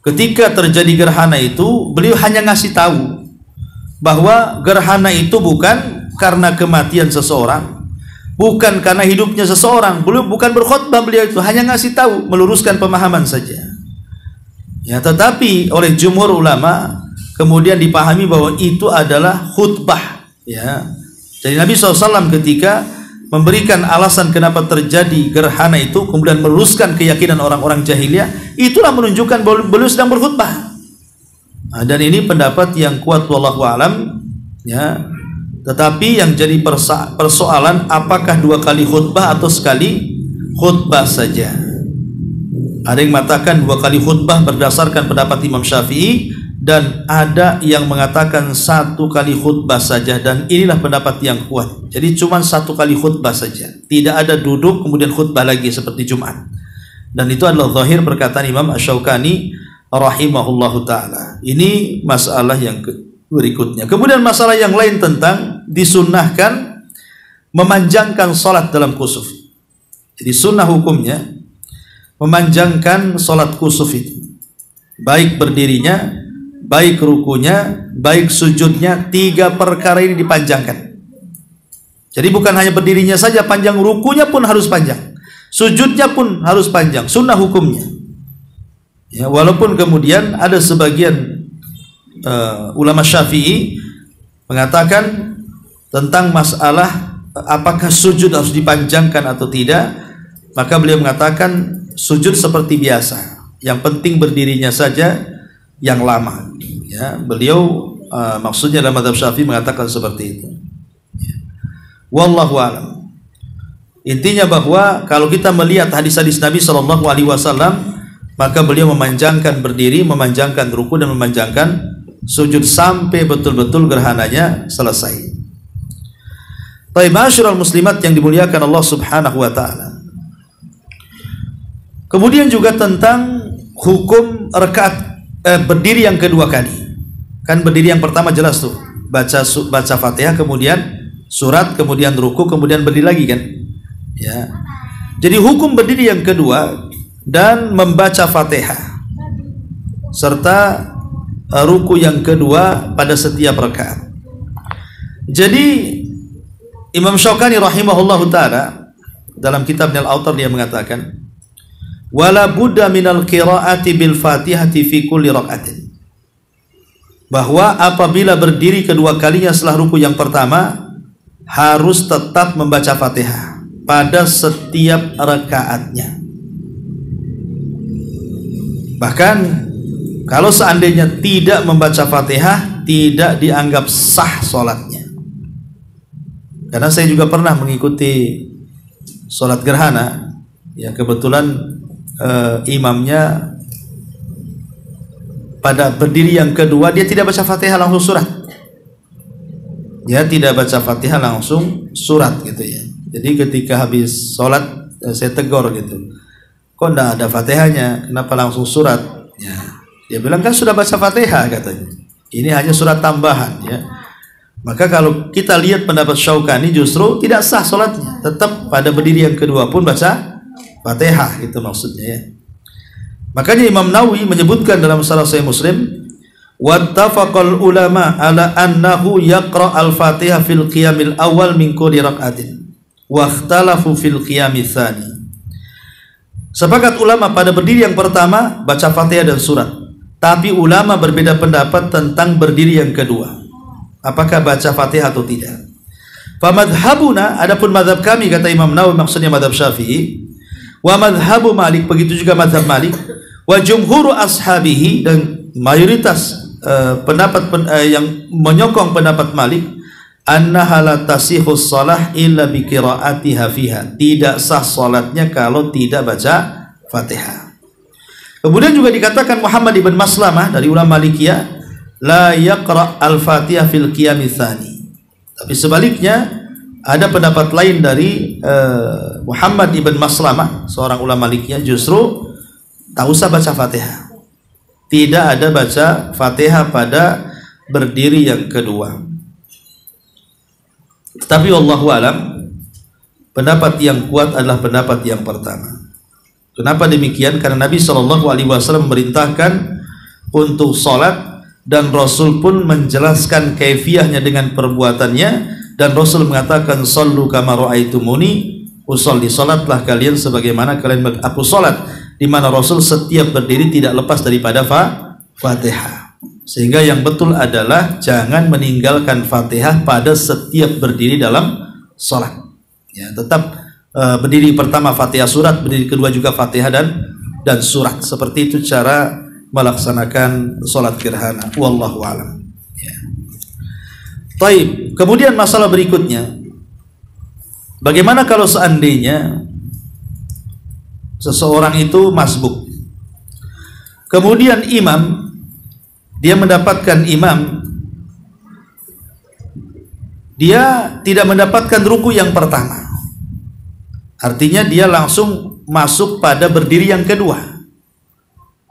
ketika terjadi gerhana itu, beliau hanya ngasih tahu bahwa gerhana itu bukan karena kematian seseorang, bukan karena hidupnya seseorang. Beliau bukan berkhutbah, beliau itu hanya ngasih tahu, meluruskan pemahaman saja ya. Tetapi oleh jumhur ulama kemudian dipahami bahwa itu adalah khutbah ya. Jadi Nabi SAW ketika memberikan alasan kenapa terjadi gerhana itu, kemudian meluruskan keyakinan orang-orang jahiliyah, itulah menunjukkan bahwa beliau sedang berkhutbah. Nah, dan ini pendapat yang kuat wallahu alam ya. Tetapi yang jadi persoalan apakah 2 kali khutbah atau sekali khutbah saja. Ada yang mengatakan 2 kali khutbah berdasarkan pendapat Imam Syafi'i, dan ada yang mengatakan 1 kali khutbah saja, dan inilah pendapat yang kuat. Jadi cuma 1 kali khutbah saja, tidak ada duduk kemudian khutbah lagi seperti Jumat. Dan itu adalah zahir perkataan Imam Asy-Syaukani rahimahullahu taala. Ini masalah yang berikutnya. Kemudian masalah yang lain tentang disunnahkan memanjangkan salat dalam kusuf. Jadi sunnah hukumnya memanjangkan salat kusuf itu, baik berdirinya, baik rukunya, baik sujudnya. 3 perkara ini dipanjangkan. Jadi bukan hanya berdirinya saja panjang, rukunya pun harus panjang, sujudnya pun harus panjang, sunnah hukumnya ya. Walaupun kemudian ada sebagian ulama Syafi'i mengatakan tentang masalah apakah sujud harus dipanjangkan atau tidak, maka beliau mengatakan sujud seperti biasa, yang penting berdirinya saja yang lama. Ya, beliau maksudnya dalam mazhab Syafi'i mengatakan seperti itu. Wallahu a'lam. Intinya bahwa kalau kita melihat hadis-hadis Nabi Shallallahu Alaihi Wasallam, maka beliau memanjangkan berdiri, memanjangkan ruku, dan memanjangkan sujud sampai betul-betul gerhananya selesai. Baik, ma'asyiral muslimat yang dimuliakan Allah Subhanahu wa taala. Kemudian juga tentang hukum rakaat berdiri yang kedua kali. Kan berdiri yang pertama jelas tuh, baca Fatihah, kemudian surat, kemudian ruku, kemudian berdiri lagi kan? Ya. Jadi hukum berdiri yang kedua dan membaca Fatihah serta ruku yang kedua pada setiap rakaat. Jadi Imam Syaukani rahimahullahu taala dalam kitab Al-Autar dia mengatakan, wala budda minal qiraati bil Fatihati fi kulli rakaatin. Bahwa apabila berdiri kedua kalinya setelah ruku yang pertama harus tetap membaca Fatihah pada setiap rakaatnya. Bahkan kalau seandainya tidak membaca Fatihah, tidak dianggap sah sholatnya. Karena saya juga pernah mengikuti sholat gerhana, ya kebetulan imamnya pada berdiri yang kedua dia tidak baca Fatihah langsung surat. Dia tidak baca Fatihah langsung surat gitu ya. Jadi ketika habis sholat saya tegur gitu, kok enggak ada Fatihahnya, kenapa langsung surat? Ya, dia bilang kan sudah baca Fatihah katanya. Ini hanya surat tambahan ya. Maka kalau kita lihat pendapat Syaukani justru tidak sah sholatnya, tetap pada berdiri yang kedua pun baca Fatihah, itu maksudnya ya. Makanya Imam Nawawi menyebutkan dalam Syarah Sahih Muslim, wattafaqal ulama ala annahu yaqra al-Fatihah fil qiyamil awal min kulli rak'atin wa ikhtalafu fil qiyamits tsani. Sepakat ulama pada berdiri yang pertama baca Fatihah dan surat, tapi ulama berbeda pendapat tentang berdiri yang kedua, apakah baca Fatihah atau tidak. Fa madhhabuna, adapun mazhab kami kata Imam Nawawi, maksudnya mazhab Syafi'i, wa madhhabu Malik, begitu juga mazhab Malik, wa jumhuru ashabihi, dan mayoritas pendapat yang menyokong pendapat Malik, annaha la tasihus shalah illa bi qiraatiha fiha, tidak sah salatnya kalau tidak baca Fatihah. Kemudian juga dikatakan Muhammad ibn Maslamah dari ulama Malikiyah, la yaqra al-Fatihah fil qiyamits tsani. Tapi sebaliknya ada pendapat lain dari Muhammad ibn Maslamah, seorang ulama Malikiyah, justru tak usah baca Fatihah. Tidak ada baca Fatihah pada berdiri yang kedua. Tetapi wallahu alam, pendapat yang kuat adalah pendapat yang pertama. Kenapa demikian? Karena Nabi SAW memerintahkan untuk sholat, dan Rasul pun menjelaskan kaifiyahnya dengan perbuatannya, dan Rasul mengatakan sallu kama ra'aitumuni usolli, sholatlah kalian sebagaimana kalian aku sholat, di mana Rasul setiap berdiri tidak lepas daripada Fatihah. Sehingga yang betul adalah jangan meninggalkan Fatihah pada setiap berdiri dalam sholat. Ya, tetap berdiri pertama Fatihah surat, berdiri kedua juga Fatihah dan surat. Seperti itu cara melaksanakan sholat gerhana. Wallahu a'lam. Ya. Taib. Kemudian masalah berikutnya, bagaimana kalau seandainya seseorang itu masbuk, kemudian imam, dia mendapatkan imam, dia tidak mendapatkan ruku yang pertama, artinya dia langsung masuk pada berdiri yang kedua.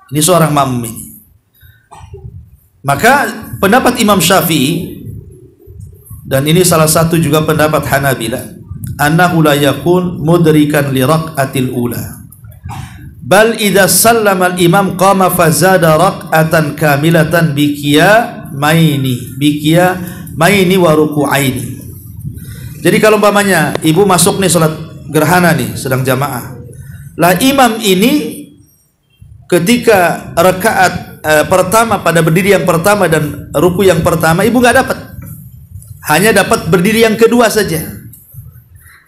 Ini seorang makmum ini. Maka pendapat Imam Syafi'i, dan ini salah satu juga pendapat Hanabilah, annahu la yakun mudrikan li rak'atil ula, bal idza sallama al-imam qama fazada rak'atan kamilatan bikiya maini wa ruku'aini. Jadi kalau umpamanya ibu masuk nih salat gerhana nih, sedang jamaah, lah imam ini ketika rakaat pertama pada berdiri yang pertama dan ruku yang pertama ibu nggak dapat, hanya dapat berdiri yang kedua saja.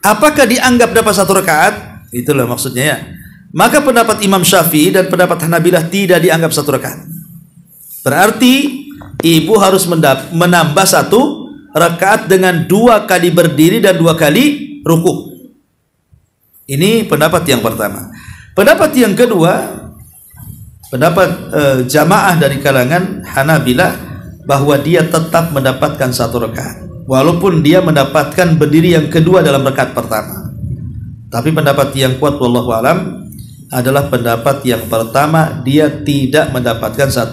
Apakah dianggap dapat 1 rakaat? Itulah maksudnya ya. Maka pendapat Imam Syafi'i dan pendapat Hanabilah tidak dianggap 1 rakaat. Berarti ibu harus menambah 1 rakaat dengan 2 kali berdiri dan 2 kali ruku. Ini pendapat yang pertama. Pendapat yang kedua, pendapat jamaah dari kalangan Hanabilah, bahwa dia tetap mendapatkan 1 rakaat walaupun dia mendapatkan berdiri yang kedua dalam rakaat pertama. Tapi pendapat yang kuat wallahu alam adalah pendapat yang pertama, dia tidak mendapatkan 1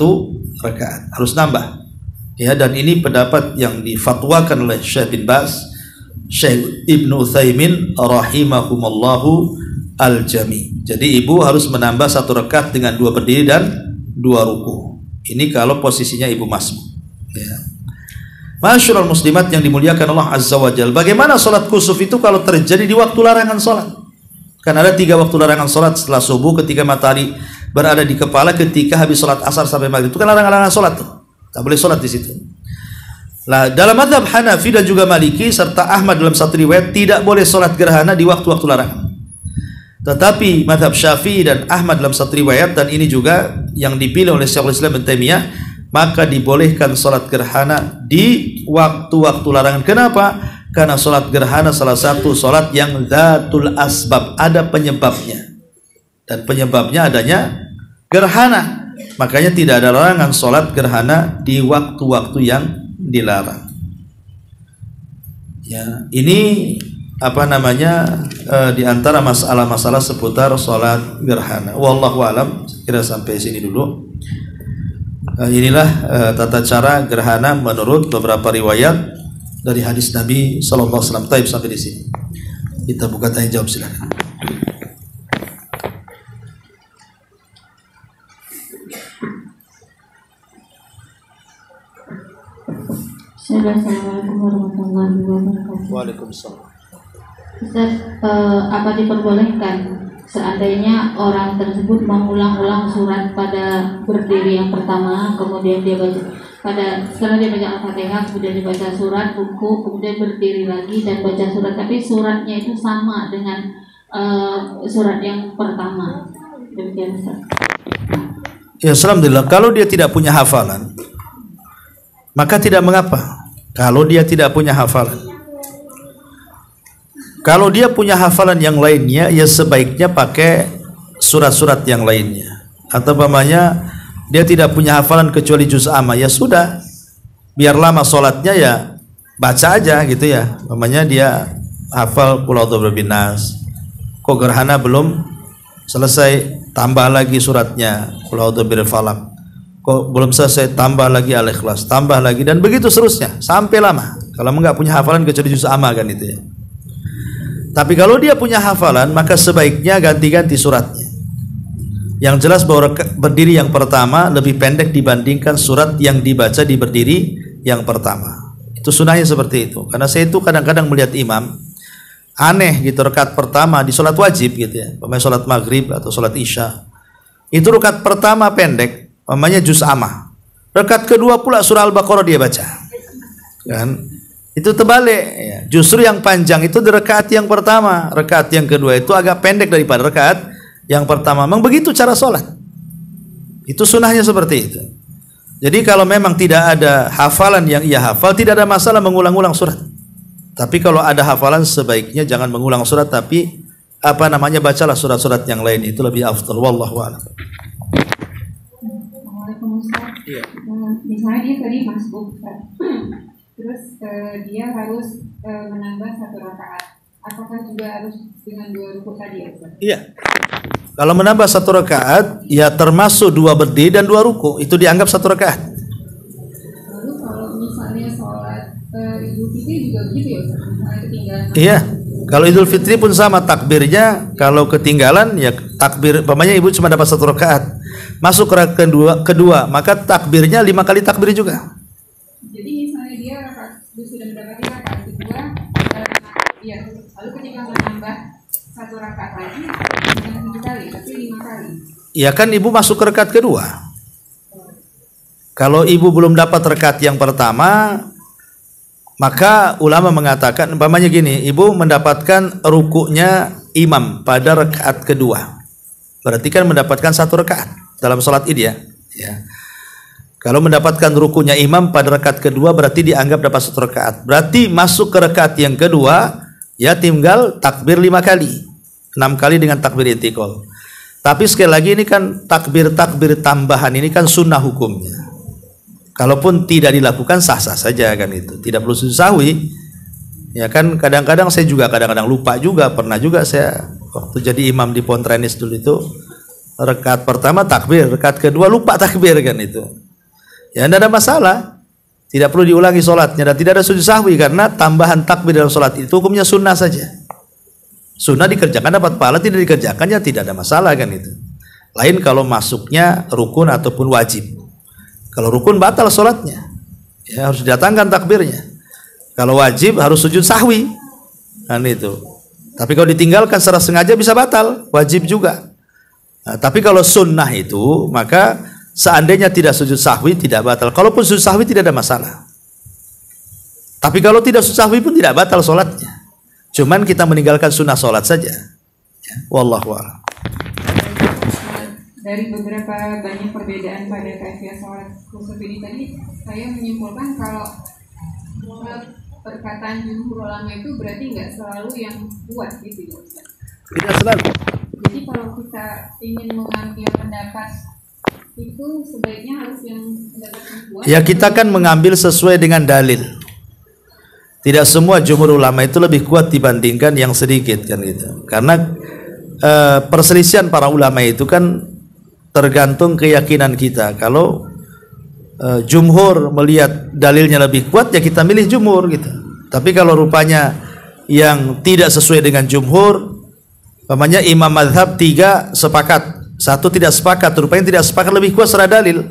rakaat, harus nambah. Ya, dan ini pendapat yang difatwakan oleh Syekh bin Baz, Syekh Ibnu Utsaimin rahimahumallahu al-jami. Jadi ibu harus menambah 1 rakaat dengan 2 berdiri dan 2 ruku. Ini kalau posisinya ibu masmu. Ya. Masyaallah muslimat yang dimuliakan Allah Azza wa Jalla. Bagaimana salat kusuf itu kalau terjadi di waktu larangan salat? Kan ada 3 waktu larangan salat: setelah subuh, ketika matahari berada di kepala, ketika habis salat asar sampai maghrib. Itu kan larangan salat tuh. Tak boleh salat di situ. Nah, dalam mazhab Hanafi dan juga Maliki serta Ahmad dalam satu riwayat tidak boleh salat gerhana di waktu-waktu larangan. Tetapi mazhab Syafi'i dan Ahmad dalam satu riwayat, dan ini juga yang dipilih oleh Syekhul Islam Ibnu Taimiyah, maka dibolehkan salat gerhana di waktu-waktu larangan. Kenapa? Karena salat gerhana salah satu salat yang dzatul asbab, ada penyebabnya. Dan penyebabnya adanya gerhana. Makanya tidak ada larangan salat gerhana di waktu-waktu yang dilarang. Ya, ini apa namanya di antara masalah-masalah seputar salat gerhana. Wallahu alam, kira sampai sini dulu. Inilah tata cara gerhana menurut beberapa riwayat dari hadis Nabi sallallahu alaihi wasallam. Taib sampai di sini. Kita buka tanya jawab, silakan. Assalamualaikum warahmatullahi wabarakatuh. Waalaikumsalam. Ustaz, apa diperbolehkan seandainya orang tersebut mengulang-ulang surat pada berdiri yang pertama, kemudian dia baca setelah dia baca Al-Fatihah, kemudian dibaca surat, buku, kemudian berdiri lagi dan baca surat, tapi suratnya itu sama dengan surat yang pertama. Demikian, Ustaz. Ya, alhamdulillah. Kalau dia tidak punya hafalan, maka tidak mengapa. Kalau dia tidak punya hafalan, kalau dia punya hafalan yang lainnya, ya sebaiknya pakai surat-surat yang lainnya. Atau umpamanya dia tidak punya hafalan kecuali juz amma, ya sudah, biar lama sholatnya ya baca aja gitu ya. Umpamanya dia hafal qul a'udzu birabbin nas, kok gerhana belum selesai, tambah lagi suratnya qul a'udzu birabbil falaq. Kok belum selesai, tambah lagi Al-Ikhlas, tambah lagi, dan begitu seterusnya sampai lama. Kalau enggak punya hafalan kecuali juz amma kan itu ya. Tapi kalau dia punya hafalan, maka sebaiknya ganti-ganti suratnya. Yang jelas bahwa berdiri yang pertama lebih pendek dibandingkan surat yang dibaca di berdiri yang pertama. Itu sunahnya seperti itu. Karena saya itu kadang-kadang melihat imam aneh gitu, rakaat pertama di sholat wajib gitu ya, pemain sholat maghrib atau sholat isya, itu rakaat pertama pendek, namanya juz amma. Rakaat kedua pula surah Al-Baqarah dia baca. Kan? Itu terbalik ya. Justru yang panjang itu di rakaat yang pertama, rakaat yang kedua itu agak pendek daripada rakaat yang pertama. Memang begitu cara sholat. Itu sunahnya seperti itu. Jadi kalau memang tidak ada hafalan yang ia hafal, tidak ada masalah mengulang-ulang surat. Tapi kalau ada hafalan, sebaiknya jangan mengulang surat, tapi apa namanya, bacalah surat-surat yang lain, itu lebih afdal. Wallahu a'lam. Assalamualaikum Ustaz. Iya. Misalnya dia tadi masuk, terus dia harus menambah 1 rakaat. Apakah juga harus dengan 2 rukuk tadi ya Ustaz? Iya. Kalau menambah 1 rakaat, ya termasuk 2 berdiri dan 2 ruku, itu dianggap 1 rakaat. Lalu kalau misalnya sholat Idul Fitri juga begitu ya Ustaz? Misalnya ketinggalan. Iya. Kalau Idul Fitri pun sama takbirnya. Kalau ketinggalan ya takbir, umpamanya ibu cuma dapat 1 rakaat, masuk rakaat kedua, maka takbirnya 5 kali takbir juga. Jadi misalnya dia sudah mendapati rakaat kedua, ya, lalu ketika menambah 1 rakaat lagi dengan 7 kali, tapi 5 kali. Ya kan ibu masuk ke rakaat kedua. Kalau ibu belum dapat rakaat yang pertama, Maka ulama mengatakan, umpamanya gini, ibu mendapatkan rukuknya imam pada rakaat kedua, berarti kan mendapatkan 1 rakaat dalam sholat id ya. Kalau mendapatkan rukuknya imam pada rakaat kedua berarti dianggap dapat 1 rakaat. Berarti masuk ke rakaat yang kedua ya tinggal takbir 5 kali, 6 kali dengan takbir intikal. Tapi sekali lagi ini kan takbir tambahan ini kan sunnah hukumnya. Kalaupun tidak dilakukan sah-sah saja kan itu, tidak perlu sujud sahwi. Ya kan kadang-kadang saya juga kadang-kadang lupa juga, pernah juga saya waktu jadi imam di Pontrenis dulu itu rakaat pertama takbir, rakaat kedua lupa takbir kan itu. Ya tidak ada masalah, tidak perlu diulangi sholatnya dan tidak ada sujud sahwi karena tambahan takbir dalam sholat itu hukumnya sunnah saja. Sunnah dikerjakan dapat pahala, tidak dikerjakannya tidak ada masalah kan itu. Lain kalau masuknya rukun ataupun wajib. Kalau rukun batal sholatnya, ya harus didatangkan takbirnya. Kalau wajib harus sujud sahwi, kan itu. Tapi kalau ditinggalkan secara sengaja bisa batal, wajib juga. Nah, tapi kalau sunnah itu, maka seandainya tidak sujud sahwi tidak batal. Kalaupun sujud sahwi tidak ada masalah. Tapi kalau tidak sujud sahwi pun tidak batal sholatnya. Cuman kita meninggalkan sunnah sholat saja. Ya, wallahu a'lam. Dari beberapa banyak perbedaan pada kaifiah sholat kusuf ini tadi, saya menyimpulkan kalau perkataan jumhur ulama itu berarti nggak selalu yang kuat gitu ya Ustaz. Tidak selalu. Jadi kalau kita ingin mengambil pendapat itu sebaiknya harus yang pendapat yang kuat. Ya kita kan mengambil sesuai dengan dalil. Tidak semua jumhur ulama itu lebih kuat dibandingkan yang sedikit kan gitu. Karena perselisihan para ulama itu kan tergantung keyakinan kita. Kalau jumhur melihat dalilnya lebih kuat ya kita milih jumhur gitu. Tapi kalau rupanya yang tidak sesuai dengan jumhur, umpamanya imam mazhab 3 sepakat, 1 tidak sepakat, rupanya tidak sepakat lebih kuat secara dalil,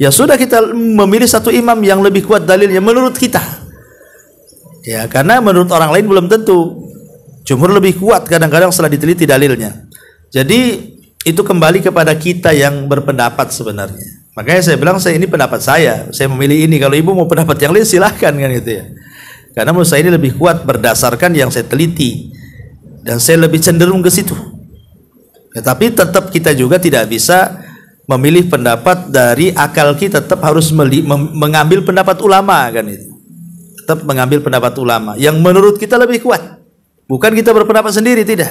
ya sudah kita memilih 1 imam yang lebih kuat dalilnya menurut kita. Ya karena menurut orang lain belum tentu. Jumhur lebih kuat kadang-kadang setelah diteliti dalilnya. Jadi itu kembali kepada kita yang berpendapat sebenarnya. Makanya saya bilang ini pendapat saya memilih ini. Kalau ibu mau pendapat yang lain silahkan kan gitu ya. Karena menurut saya ini lebih kuat berdasarkan yang saya teliti dan saya lebih cenderung ke situ. Ya, tapi tetap kita juga tidak bisa memilih pendapat dari akal kita, tetap harus mengambil pendapat ulama kan itu. Tetap mengambil pendapat ulama yang menurut kita lebih kuat. Bukan kita berpendapat sendiri, tidak.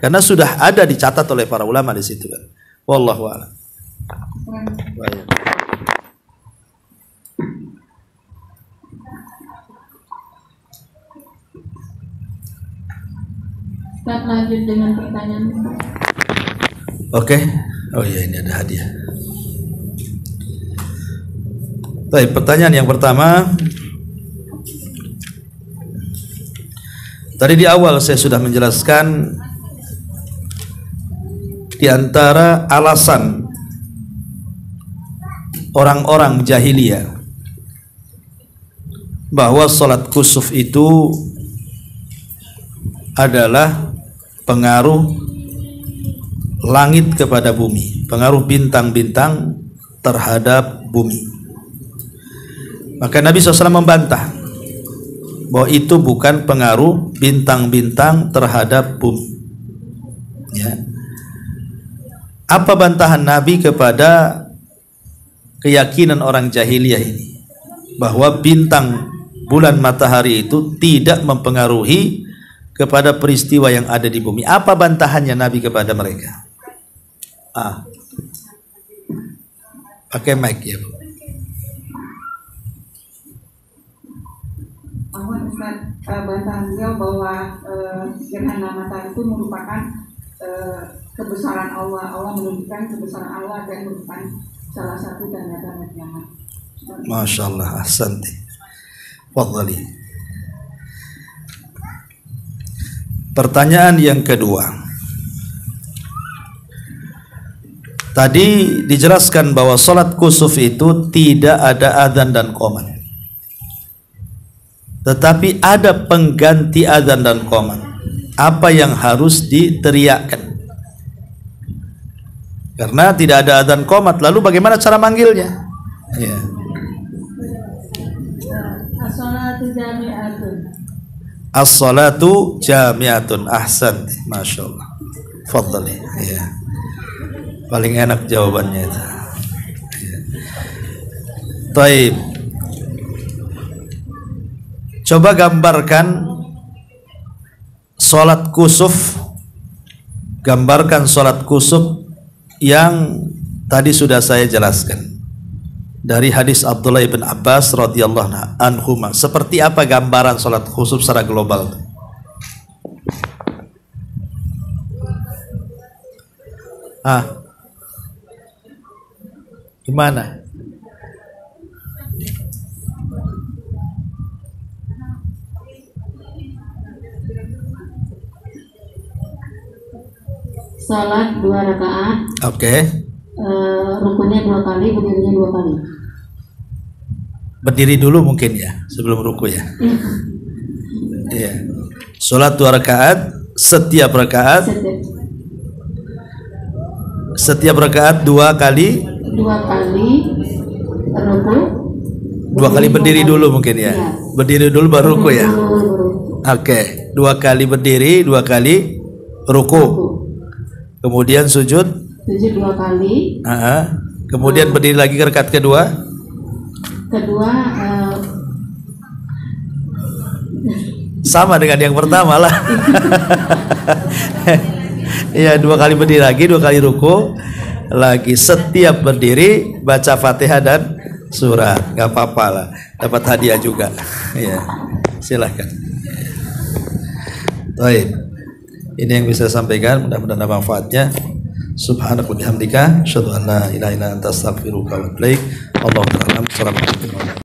Karena sudah ada dicatat oleh para ulama di situ kan. Wallahu a'lam. Baik. Ustaz lanjut dengan pertanyaan. Oke. Oh iya ini ada hadiah. Baik, pertanyaan yang pertama. Tadi di awal saya sudah menjelaskan di antara alasan orang-orang jahiliyah bahwa salat kusuf itu adalah pengaruh langit kepada bumi, pengaruh bintang-bintang terhadap bumi. Maka Nabi SAW membantah bahwa itu bukan pengaruh bintang-bintang terhadap bumi. Ya. Apa bantahan Nabi kepada keyakinan orang jahiliyah ini? Bahwa bintang, bulan, matahari itu tidak mempengaruhi kepada peristiwa yang ada di bumi. Apa bantahannya Nabi kepada mereka? Pakai mic ya Bu. Bantahan beliau bahwa gerhana matahari itu merupakan kebesaran Allah. Allah menunjukkan kebesaran Allah dan merupakan salah satu tanda-tanda kiamat. Masya Allah, ahsanti. Fadhali. Pertanyaan yang kedua. Tadi dijelaskan bahwa salat kusuf itu tidak ada adzan dan qomat. Tetapi ada pengganti adzan dan qomat. Apa yang harus diteriakkan? Karena tidak ada adzan qomat, lalu bagaimana cara manggilnya? Ya. As-salatu As-salatu jami'atun. Ahsan, Masya Allah. Fadhali. Ya. Paling enak jawabannya itu. Ya. Taib. Coba gambarkan sholat kusuf. Gambarkan sholat kusuf yang tadi sudah saya jelaskan dari hadis Abdullah ibn Abbas radhiyallahu anhuma. Seperti apa gambaran sholat kusuf secara global? Gimana? Salat 2 rakaat. Oke. Rukunya 2 kali, berdirinya 2 kali. Berdiri dulu mungkin ya sebelum ruku ya. Iya. Salat 2 rakaat, setiap rakaat 2 kali. 2 kali ruku. 2 kali berdiri dulu mungkin ya. Berdiri dulu baru ruku ya. Oke. 2 kali berdiri, 2 kali ruku. Kemudian sujud 2 kali. Kemudian berdiri lagi ke rakaat kedua. Sama dengan yang pertama lah. Iya, 2 kali berdiri lagi, 2 kali ruku lagi. Setiap berdiri baca Fatihah dan surat. Gak apa-apa lah, dapat hadiah juga. Ya, silahkan. Baik. Ini yang bisa saya sampaikan, mudah-mudahan ada manfaatnya. Subhanaka wa bihamdika, asyhadu an la ilaha illa anta, astaghfiruka wa atubu ilaik. Allahu a'lam. Assalamualaikum.